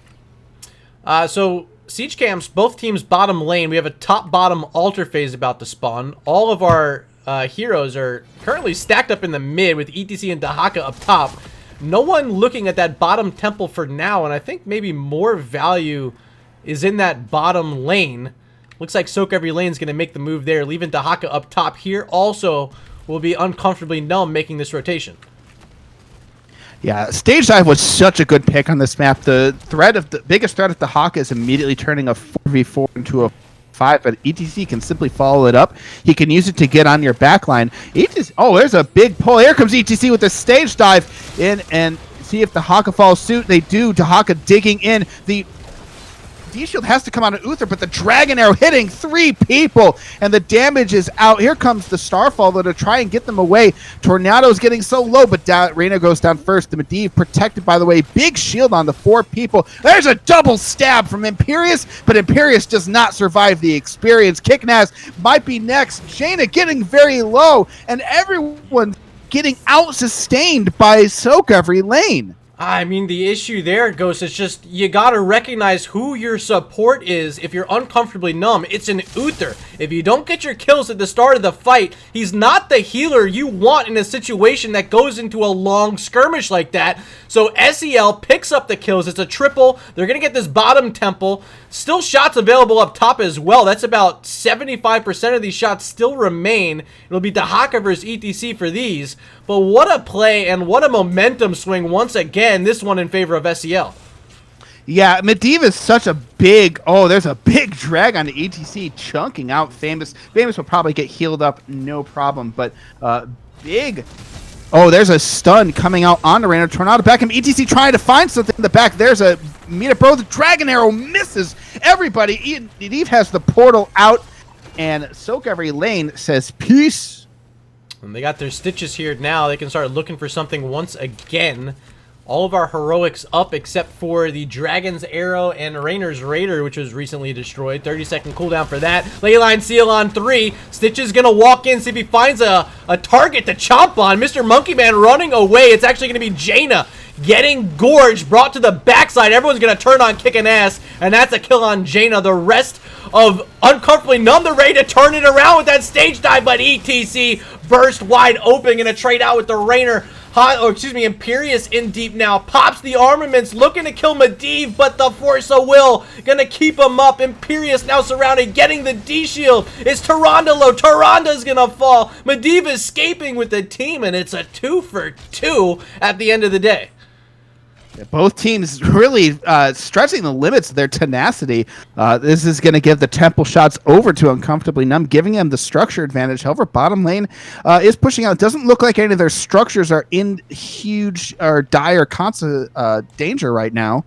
So Siege Camps, both teams bottom lane. We have a top-bottom altar phase about to spawn. All of our heroes are currently stacked up in the mid with ETC and Dahaka up top. No one looking at that bottom temple for now, and I think maybe more value is in that bottom lane. Looks like sOaK Every Lane is going to make the move there, leaving Dahaka up top here. Also will be Uncomfortably Numb making this rotation. Yeah, stage dive was such a good pick on this map. The biggest threat of Dahaka is immediately turning a 4v4 into a 5, but ETC can simply follow it up. He can use it to get on your backline. Oh, there's a big pull. Here comes ETC with the stage dive in, and see if Dahaka follows suit. They do. Dahaka digging in. The D-Shield has to come out of Uther, but the Dragon Arrow hitting 3 people, and the damage is out. Here comes the Starfall, though, to try and get them away. Tornado's getting so low, but Reyna goes down first. The Medivh protected, by the way. Big shield on the 4 people. There's a double stab from Imperius, but Imperius does not survive the experience. Kicknaz might be next. Jaina getting very low, and everyone getting out-sustained by sOaK Every Lane. I mean, the issue there, Ghost, is just you gotta recognize who your support is. If you're Uncomfortably Numb, it's an Uther. If you don't get your kills at the start of the fight, he's not the healer you want in a situation that goes into a long skirmish like that. So SEL picks up the kills. It's a triple. They're gonna get this bottom temple. Still shots available up top as well. That's about 75% of these shots still remain. It'll be Dahaka versus ETC for these. But what a play and what a momentum swing once again, this one in favor of SEL. Yeah, Medivh is such a big... Oh, there's a big drag on the ETC chunking out Famous. Famous will probably get healed up, no problem. But big... Oh, there's a stun coming out on the Reyna. Tornado back him. ETC trying to find something in the back. There's a meet up, bro. The Dragon Arrow misses everybody. Medivh has the portal out, and sOaK Every Lane says peace. And they got their Stitches here now. They can start looking for something once again. All of our heroics up except for the Dragon's Arrow and Raynor's Raider, which was recently destroyed. 30-second cooldown for that. Leyline seal on 3. Stitches gonna walk in, see if he finds a target to chomp on. Mr. Monkey Man running away. It's actually gonna be Jaina getting gorged, brought to the backside. Everyone's gonna turn on kicking ass, and that's a kill on Jaina. The rest of Uncomfortably Numb, they're ready to turn it around with that stage dive, but ETC burst wide open, gonna trade out with the Raynor. Imperius in deep now, pops the armaments, looking to kill Medivh, but the Force of Will gonna keep him up. Imperius now surrounded, getting the D-Shield. It's Tyrande. Tyranda's gonna fall. Medivh escaping with the team, and it's a 2 for 2 at the end of the day. Both teams really stretching the limits of their tenacity. This is going to give the temple shots over to Uncomfortably Numb, giving them the structure advantage. However, bottom lane is pushing out. It doesn't look like any of their structures are in huge or dire danger right now.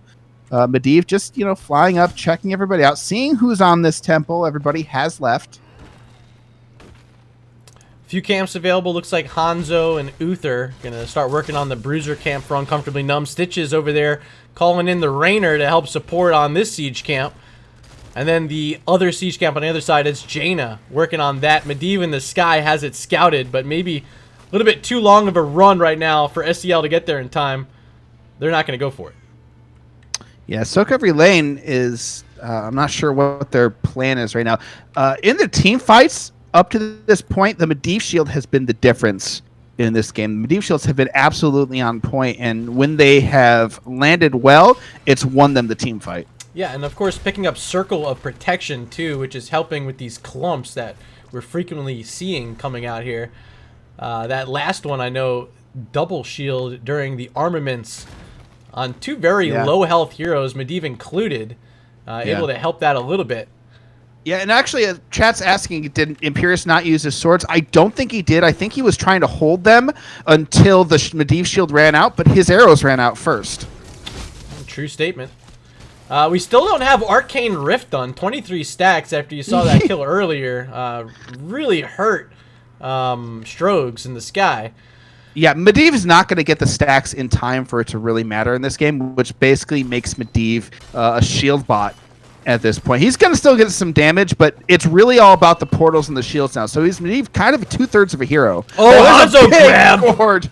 Medivh just, flying up, checking everybody out, seeing who's on this temple. Everybody has left. Few camps available. Looks like Hanzo and Uther gonna start working on the Bruiser camp for Uncomfortably Numb. Stitches over there calling in the Raynor to help support on this siege camp. And then the other siege camp on the other side is Jaina working on that. Medivh in the sky has it scouted, but maybe a little bit too long of a run right now for SEL to get there in time. They're not gonna go for it. Yeah, sOaK Every Lane is... I'm not sure what their plan is right now. In the team fights, up to this point, the Medivh shield has been the difference in this game. The Medivh shields have been absolutely on point, and when they have landed well, it's won them the team fight. Yeah, and of course picking up Circle of Protection too, which is helping with these clumps that we're frequently seeing coming out here. That last one I know double shield during the armaments on two very low health heroes, Medivh included, able to help that a little bit. Yeah, and actually, chat's asking, did Imperius not use his swords? I don't think he did. I think he was trying to hold them until the Medivh shield ran out, but his arrows ran out first. True statement. We still don't have Arcane Rift done. 23 stacks after you saw that kill earlier. Really hurt Strogs in the sky. Yeah, Medivh is not going to get the stacks in time for it to really matter in this game, which basically makes Medivh a shield bot at this point. He's going to still get some damage, but it's really all about the portals and the shields now. So he's Medivh kind of 2/3 of a hero. Oh, Hanzo grab! Board.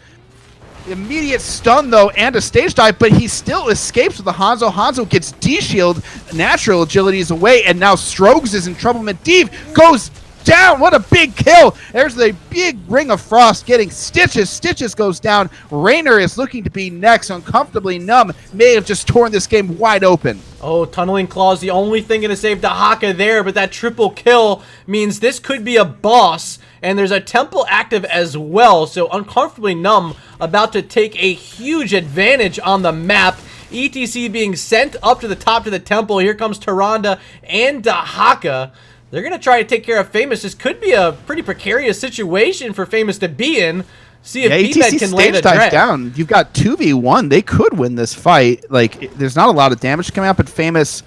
Immediate stun, though, and a stage dive, but he still escapes with the Hanzo. Hanzo gets D-shield, natural agility is away, and now Strogs is in trouble. Medivh goes down. What a big kill. There's the big Ring of Frost getting Stitches. Stitches goes down. Raynor is looking to be next. Uncomfortably Numb may have just torn this game wide open. Oh, Tunneling Claw's the only thing going to save Dahaka there, but that triple kill means this could be a boss, and there's a temple active as well, so Uncomfortably Numb about to take a huge advantage on the map. ETC being sent up to the top to the temple. Here comes Tyrande and Dahaka. They're going to try to take care of Famous. This could be a pretty precarious situation for Famous to be in. See if ETC can land a dive drag. down. You've got 2v1. They could win this fight. Like, there's not a lot of damage coming out, but Famous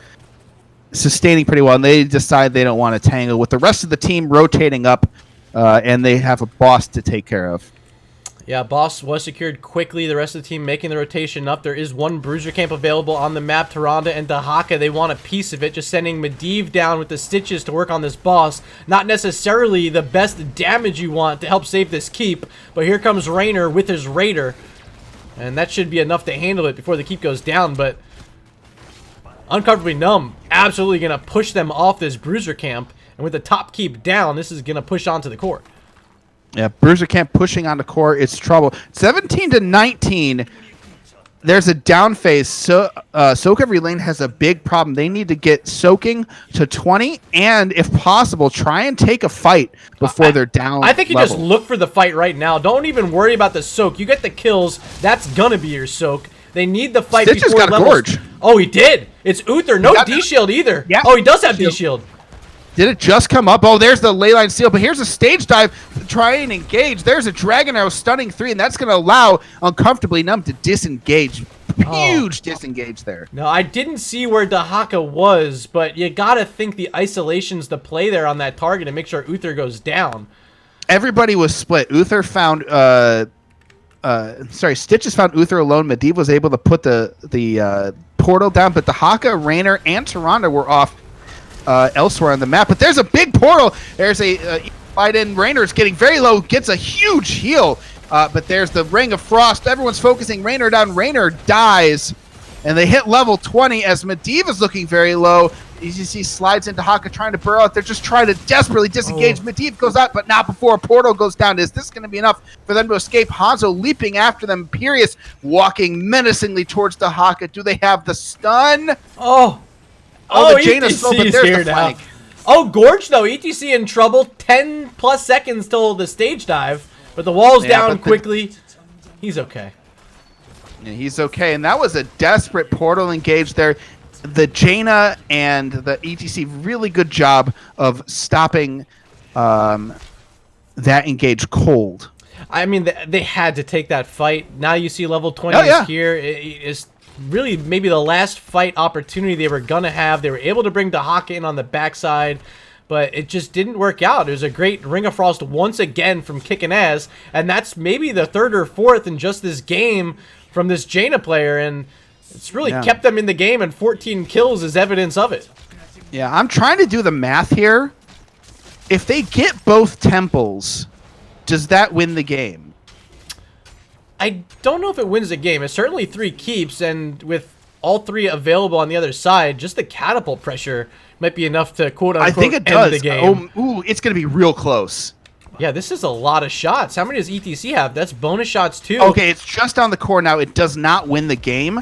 sustaining pretty well, and they decide they don't want to tangle with the rest of the team rotating up, and they have a boss to take care of. Yeah, boss was secured quickly. The rest of the team making the rotation up. There is one bruiser camp available on the map. Tyrande and Dahaka, they want a piece of it. Just sending Medivh down with the Stitches to work on this boss. Not necessarily the best damage you want to help save this keep. But here comes Raynor with his Raider. And that should be enough to handle it before the keep goes down. But Uncomfortably Numb absolutely going to push them off this bruiser camp. And with the top keep down, this is going to push onto the core. Yeah, Bruiser Camp pushing on the core. It's trouble. 17-19. There's a down phase. So sOaK every lane has a big problem. They need to get soaking to 20, and if possible, try and take a fight before they're down. I think you level. just look for the fight right now. Don't even worry about the soak. You get the kills. That's gonna be your soak. They need the fight Stitch before got a gorge. Oh, he did. It's Uther. No D-shield either. Yeah. Oh, he does have D-shield. Did it just come up? Oh, there's the leyline seal, but here's a stage dive to try and engage. There's a Dragon Arrow stunning 3, and that's going to allow Uncomfortably Numb to disengage. Huge disengage there. No, I didn't see where Dahaka was, but you got to think the isolation's the play there on that target and make sure Uther goes down. Everybody was split. Uther found... Stitches found Uther alone. Medivh was able to put the portal down, but Dahaka, Raynor, and Tyrande were off elsewhere on the map. But there's a big portal. There's a fight in. Raynor's getting very low, gets a huge heal. But there's the Ring of Frost. Everyone's focusing Raynor down. Raynor dies, and they hit level 20 as Medivh is looking very low. You see slides into Dahaka trying to burrow out. They're just trying to desperately disengage. Medivh goes out, but not before a portal goes down. Is this going to be enough for them to escape? Hanzo leaping after them. Imperius walking menacingly towards Dahaka. Do they have the stun? Oh, the Jaina slow, but there's the flank. Oh, Gorge, though. ETC in trouble. 10+ seconds till the stage dive. But the wall's down quickly. He's okay. Yeah, he's okay. And that was a desperate portal engage there. The Jaina and the ETC, really good job of stopping that engage cold. I mean, they had to take that fight. Now you see level 20 is here. It's really maybe the last fight opportunity they were going to have. They were able to bring Dahaka in on the backside, but it just didn't work out. It was a great Ring of Frost once again from kicking ass, and that's maybe the third or fourth in just this game from this Jaina player, and it's really kept them in the game, and 14 kills is evidence of it. Yeah, I'm trying to do the math here. If they get both temples, does that win the game? I don't know if it wins the game. It's certainly 3 keeps, and with all 3 available on the other side, just the catapult pressure might be enough to quote-unquote end the game. Ooh, it's going to be real close. Yeah, this is a lot of shots. How many does ETC have? That's bonus shots, too. Okay, it's just on the core now. It does not win the game,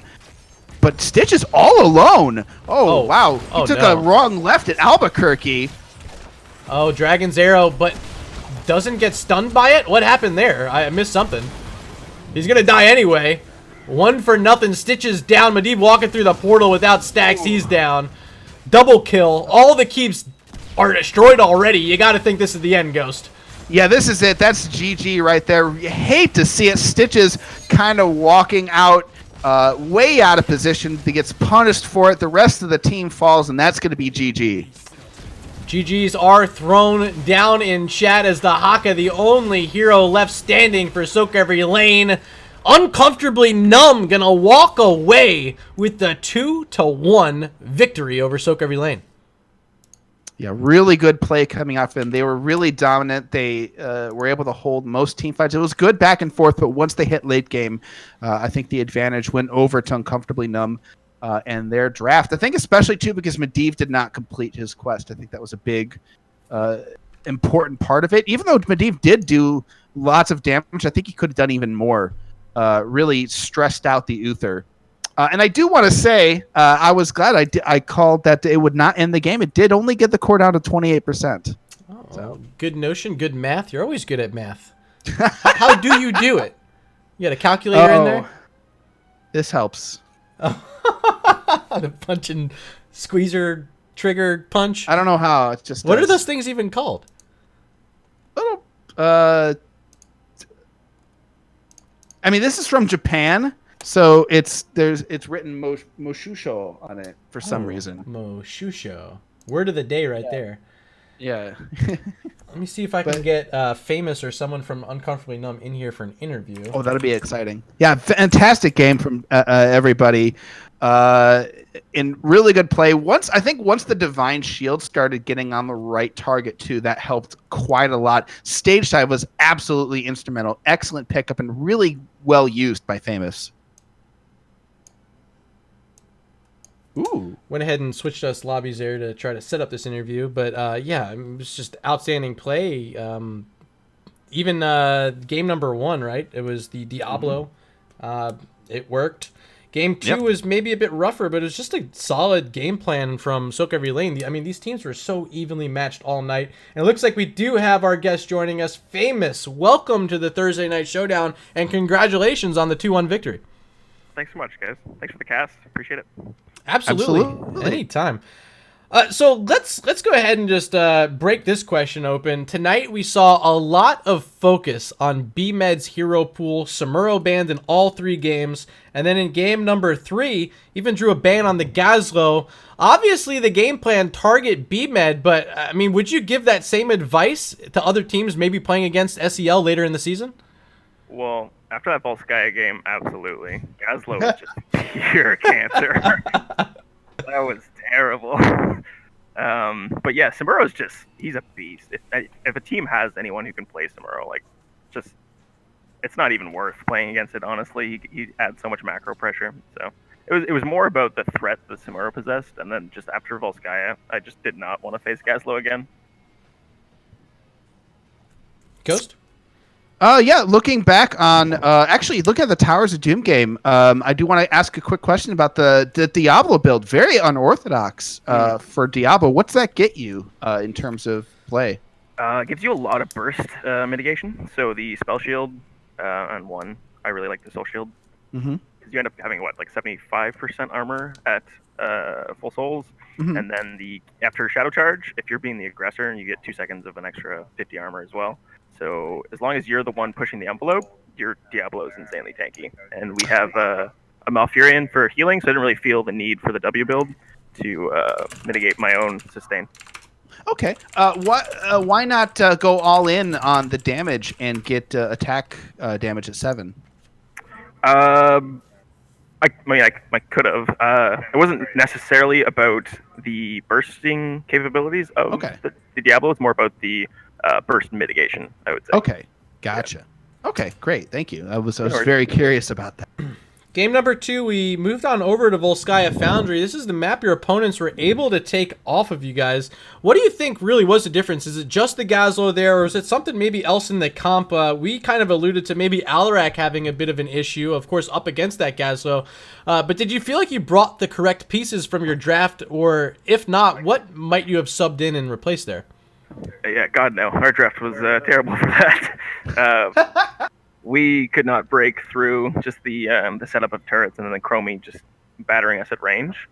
but Stitch is all alone. Oh wow. He took a wrong left at Albuquerque. Oh, Dragon's Arrow, but doesn't get stunned by it? What happened there? I missed something. He's gonna die anyway. 1-for-nothing. Stitches down. Medivh walking through the portal without stacks. He's down. Double kill. All the keeps are destroyed already. You gotta think this is the end, Ghost. Yeah, this is it. That's GG right there. You hate to see it. Stitches kind of walking out way out of position. He gets punished for it. The rest of the team falls, and that's going to be GG. GGs are thrown down in chat as the Haka, the only hero left standing for sOaK Lane. Uncomfortably Numb gonna walk away with the 2-1 victory over sOaK Lane. Yeah, really good play coming out of them. They were really dominant. They were able to hold most team fights. It was good back and forth, but once they hit late game, I think the advantage went over to Uncomfortably Numb and their draft. I think especially, too, because Medivh did not complete his quest. I think that was a big, important part of it. Even though Medivh did do lots of damage, I think he could have done even more. Really stressed out the Uther. And I do want to say, I was glad I called that it would not end the game. It did only get the core down to 28%. Oh, so. Good notion, good math. You're always good at math. How do you do it? You got a calculator in there? This helps. The punch and squeezer trigger punch? I don't know how. It just What are those things even called? I mean, this is from Japan. So it's written Moshusho on it for some reason. Moshusho. Word of the day right there. Yeah. Let me see if I can get Famous or someone from Uncomfortably Numb in here for an interview. Oh, that'll be exciting. Yeah, fantastic game from everybody. In really good play. Once the Divine Shield started getting on the right target too, that helped quite a lot. Stage side was absolutely instrumental. Excellent pickup and really well used by Famous. Ooh. Went ahead and switched us lobbies there to try to set up this interview. But, yeah, it was just outstanding play. Even game number 1, right? It was the Diablo. It worked. Game 2 was maybe a bit rougher, but it was just a solid game plan from sOaK Lane. I mean, these teams were so evenly matched all night. And it looks like we do have our guest joining us. Famous, welcome to the Thursday Night Showdown, and congratulations on the 2-1 victory. Thanks so much, guys. Thanks for the cast. Appreciate it. Absolutely. Anytime. So let's go ahead and just break this question open. Tonight we saw a lot of focus on BMed's hero pool. Samuro banned in all 3 games, and then in game number 3 even drew a ban on the Gazlo. Obviously the game plan target BMed, but I mean, would you give that same advice to other teams maybe playing against SEL later in the season? Well, after that Volskaya game, absolutely. Gazlo was just pure cancer. That was terrible. But yeah, Samuro's he's a beast. If a team has anyone who can play Samuro, it's not even worth playing against it, honestly. He adds so much macro pressure. So it was more about the threat that Samuro possessed, and then just after Volskaya, I just did not want to face Gazlo again. Ghost? Yeah, looking back on, actually, look at the Towers of Doom game. I do want to ask a quick question about the Diablo build. Very unorthodox for Diablo. What's that get you in terms of play? It gives you a lot of burst mitigation. So the spell shield on 1, I really like the soul shield. Mm-hmm. Because you end up having, 75% armor at full souls. Mm-hmm. And then after Shadow Charge, if you're being the aggressor, you get 2 seconds of an extra 50 armor as well. So as long as you're the one pushing the envelope, your Diablo is insanely tanky. And we have a Malfurion for healing, so I didn't really feel the need for the W build to mitigate my own sustain. Okay. Why not go all in on the damage and get attack damage at 7? I could have. It wasn't necessarily about the bursting capabilities of the Diablo. It's more about the burst mitigation, I would say. Okay, gotcha. Yeah. Okay, great. Thank you. I was very curious about that. Game number 2, we moved on over to Volskaya Foundry. This is the map your opponents were able to take off of you guys. What do you think really was the difference? Is it just the Gazlo there, or is it something maybe else in the comp? We kind of alluded to maybe Alarak having a bit of an issue, of course, up against that Gazlo. But did you feel like you brought the correct pieces from your draft, or if not, what might you have subbed in and replaced there? Yeah, God no. Our draft was terrible for that. We could not break through just the setup of turrets, and then the Chromie just battering us at range.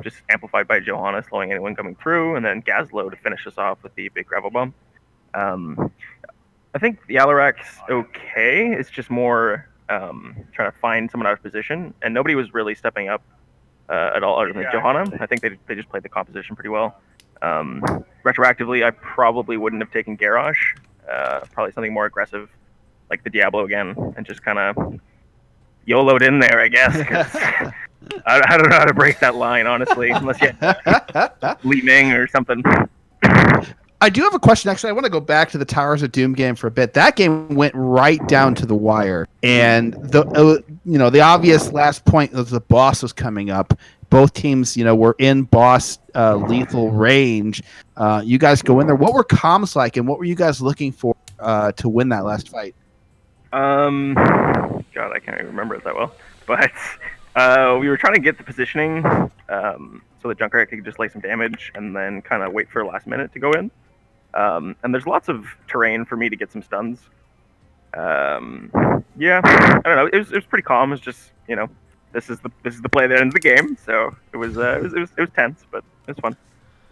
Just amplified by Johanna slowing anyone coming through, and then Gazlo to finish us off with the big gravel bomb. I think the Alarak's okay. It's just more trying to find someone out of position, and nobody was really stepping up at all other than Johanna. I think they just played the composition pretty well. Retroactively, I probably wouldn't have taken Garrosh. Probably something more aggressive, like the Diablo again, and just kind of YOLO'd in there, I guess. 'Cause I don't know how to break that line, honestly, unless you LaNe or something. I do have a question. Actually, I want to go back to the Towers of Doom game for a bit. That game went right down to the wire, and the obvious last point was the boss was coming up. Both teams, were in boss lethal range. You guys go in there. What were comms like, and what were you guys looking for to win that last fight? God, I can't even remember it that well, but we were trying to get the positioning so the Junkrat could just lay some damage and then kind of wait for the last minute to go in. And there's lots of terrain for me to get some stuns. Yeah, I don't know. It was pretty calm. It was just this is the play that ends the game. So it was tense, but it was fun.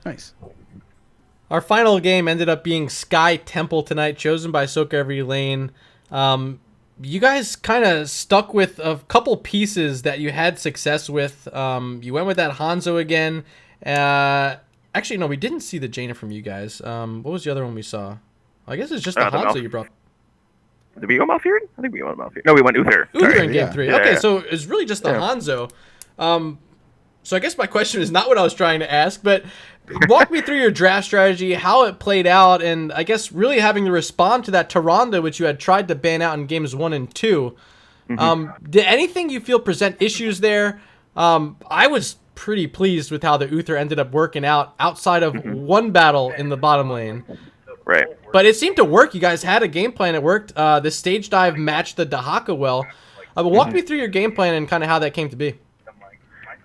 Nice. Our final game ended up being Sky Temple tonight, chosen by sOaK Every Lane. You guys kind of stuck with a couple pieces that you had success with. You went with that Hanzo again. Actually, no, we didn't see the Jaina from you guys. What was the other one we saw? I guess it's just the Hanzo you brought. Did we go Malfurion? I think we went Malfurion. No, we went Uther. Uther in game 3. Yeah, okay, yeah. so it's really just the Hanzo. So I guess my question is not what I was trying to ask, but walk me through your draft strategy, how it played out, and I guess really having to respond to that Tyrande, which you had tried to ban out in games 1 and 2. Did anything you feel present issues there? I was pretty pleased with how the Uther ended up working out outside of one battle in the bottom lane. Right. But it seemed to work. You guys had a game plan. It worked. The stage dive matched the Dahaka well. Walk me through your game plan and kind of how that came to be.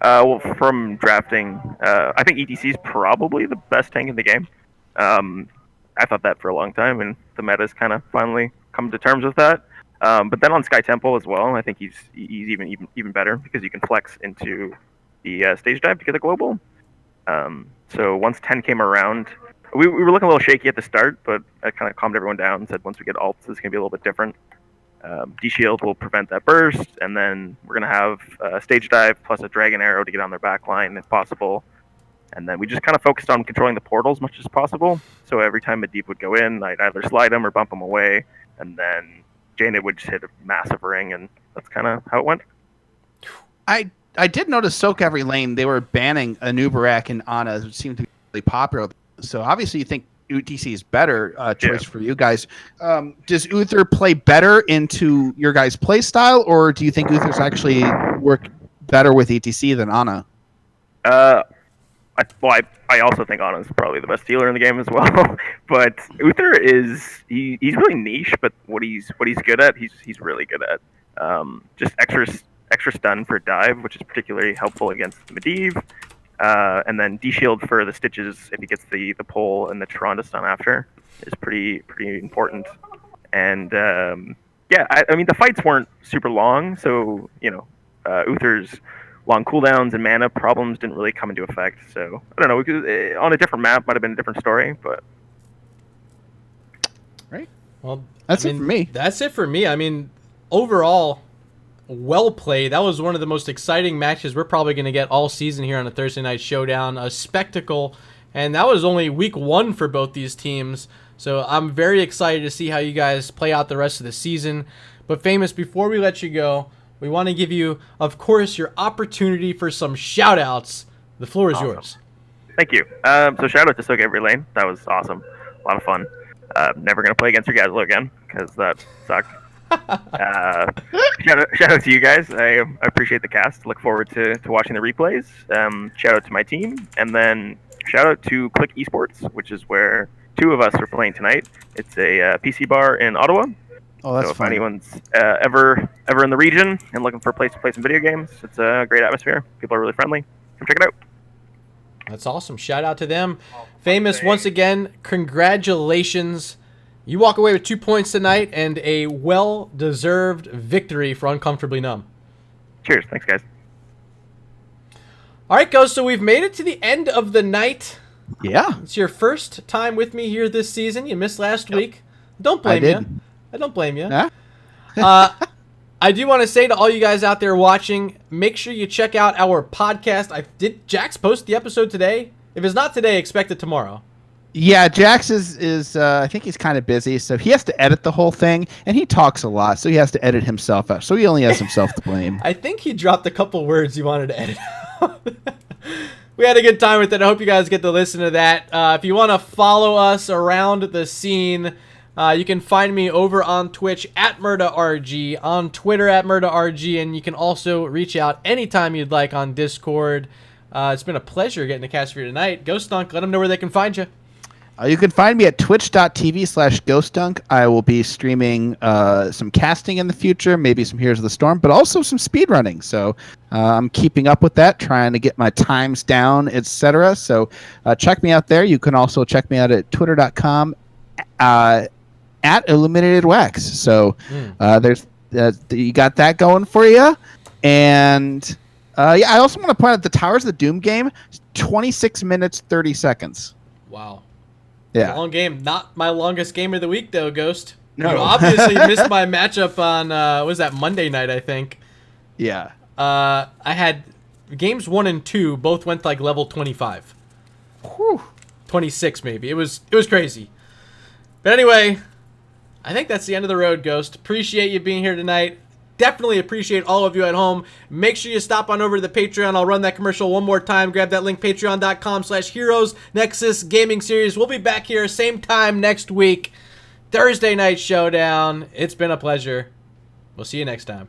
Well, from drafting, I think ETC is probably the best tank in the game. I thought that for a long time, and the meta's kind of finally come to terms with that. But then on Sky Temple as well, I think he's even better because you can flex into the stage dive to get the global. So once 10 came around, we were looking a little shaky at the start, but I kind of calmed everyone down and said once we get ults, it's going to be a little bit different. D-Shield will prevent that burst, and then we're going to have a stage dive plus a Dragon Arrow to get on their back line if possible. And then we just kind of focused on controlling the portal as much as possible. So every time a deep would go in, I'd either slide him or bump him away, and then Jaina would just hit a massive ring, and that's kind of how it went. I did notice sOaK Every Lane, they were banning Anubarak and Ana, which seemed to be really popular. So obviously you think UTC is better choice for you guys. Does Uther play better into your guys' play style, or do you think Uther's actually work better with ETC than Ana? I also think Ana's probably the best healer in the game as well. But Uther he's really niche, but what he's good at, he's really good at. Just extra stun for dive, which is particularly helpful against the Medivh. And then D-Shield for the stitches if he gets the pull and the Tyrande stun after is pretty important. And I mean the fights weren't super long, so Uther's long cooldowns and mana problems didn't really come into effect. So I don't know, on a different map might have been a different story, but right. Well, that's it for me. That's it for me. I mean, overall, well played. That was one of the most exciting matches we're probably going to get all season here on a Thursday Night Showdown. A spectacle, and that was only week 1 for both these teams. So I'm very excited to see how you guys play out the rest of the season. But Famous, before we let you go, we want to give you, of course, your opportunity for some shout-outs. The floor is yours. Thank you. So shout out to sOaK Every Lane. That was awesome. A lot of fun. Never going to play against your Gazlo again because that sucked. Shout out to you guys. I appreciate the cast. Look forward to watching the replays. Shout out to my team, and then shout out to Click Esports, which is where 2 of us are playing tonight. It's a PC bar in Ottawa. Oh, that's so if fun. anyone's ever in the region and looking for a place to play some video games, it's a great atmosphere. People are really friendly. Come check it out. That's awesome. Shout out to them. Famous, once again, congratulations. You walk away with 2 points tonight and a well-deserved victory for Uncomfortably Numb. Cheers. Thanks, guys. All right, Ghost, so we've made it to the end of the night. Yeah. It's your first time with me here this season. You missed last week. Don't blame you. I don't blame you. Huh? I do want to say to all you guys out there watching, make sure you check out our podcast. Did Jax post the episode today? If it's not today, expect it tomorrow. Yeah, Jax is I think he's kind of busy, so he has to edit the whole thing, and he talks a lot, so he has to edit himself out. So he only has himself to blame. I think he dropped a couple words he wanted to edit out. We had a good time with it. I hope you guys get to listen to that. If you want to follow us around the scene, you can find me over on Twitch at MurdaRG, on Twitter at MurdaRG, and you can also reach out anytime you'd like on Discord. It's been a pleasure getting to cast for you tonight. Ghost Dunk, let them know where they can find you. You can find me at twitch.tv/GhostDunk. I will be streaming some casting in the future, maybe some Heroes of the Storm, but also some speedrunning. So I'm keeping up with that, trying to get my times down, etc. So check me out there. You can also check me out at twitter.com at Illuminated Wax. So there's you got that going for you. And I also want to point out the Towers of the Doom game, 26 minutes, 30 seconds. Wow. Yeah. Long game. Not my longest game of the week, though, Ghost. No. You obviously missed my matchup on, what was that, Monday night, I think. Yeah. I had games 1 and 2 both went to like level 25. Whew. 26 maybe. It was crazy. But anyway, I think that's the end of the road, Ghost. Appreciate you being here tonight. Definitely appreciate all of you at home. Make sure you stop on over to the Patreon. I'll run that commercial one more time. Grab that link, patreon.com/Heroes Nexus Gaming Series. We'll be back here same time next week. Thursday night showdown. It's been a pleasure. We'll see you next time.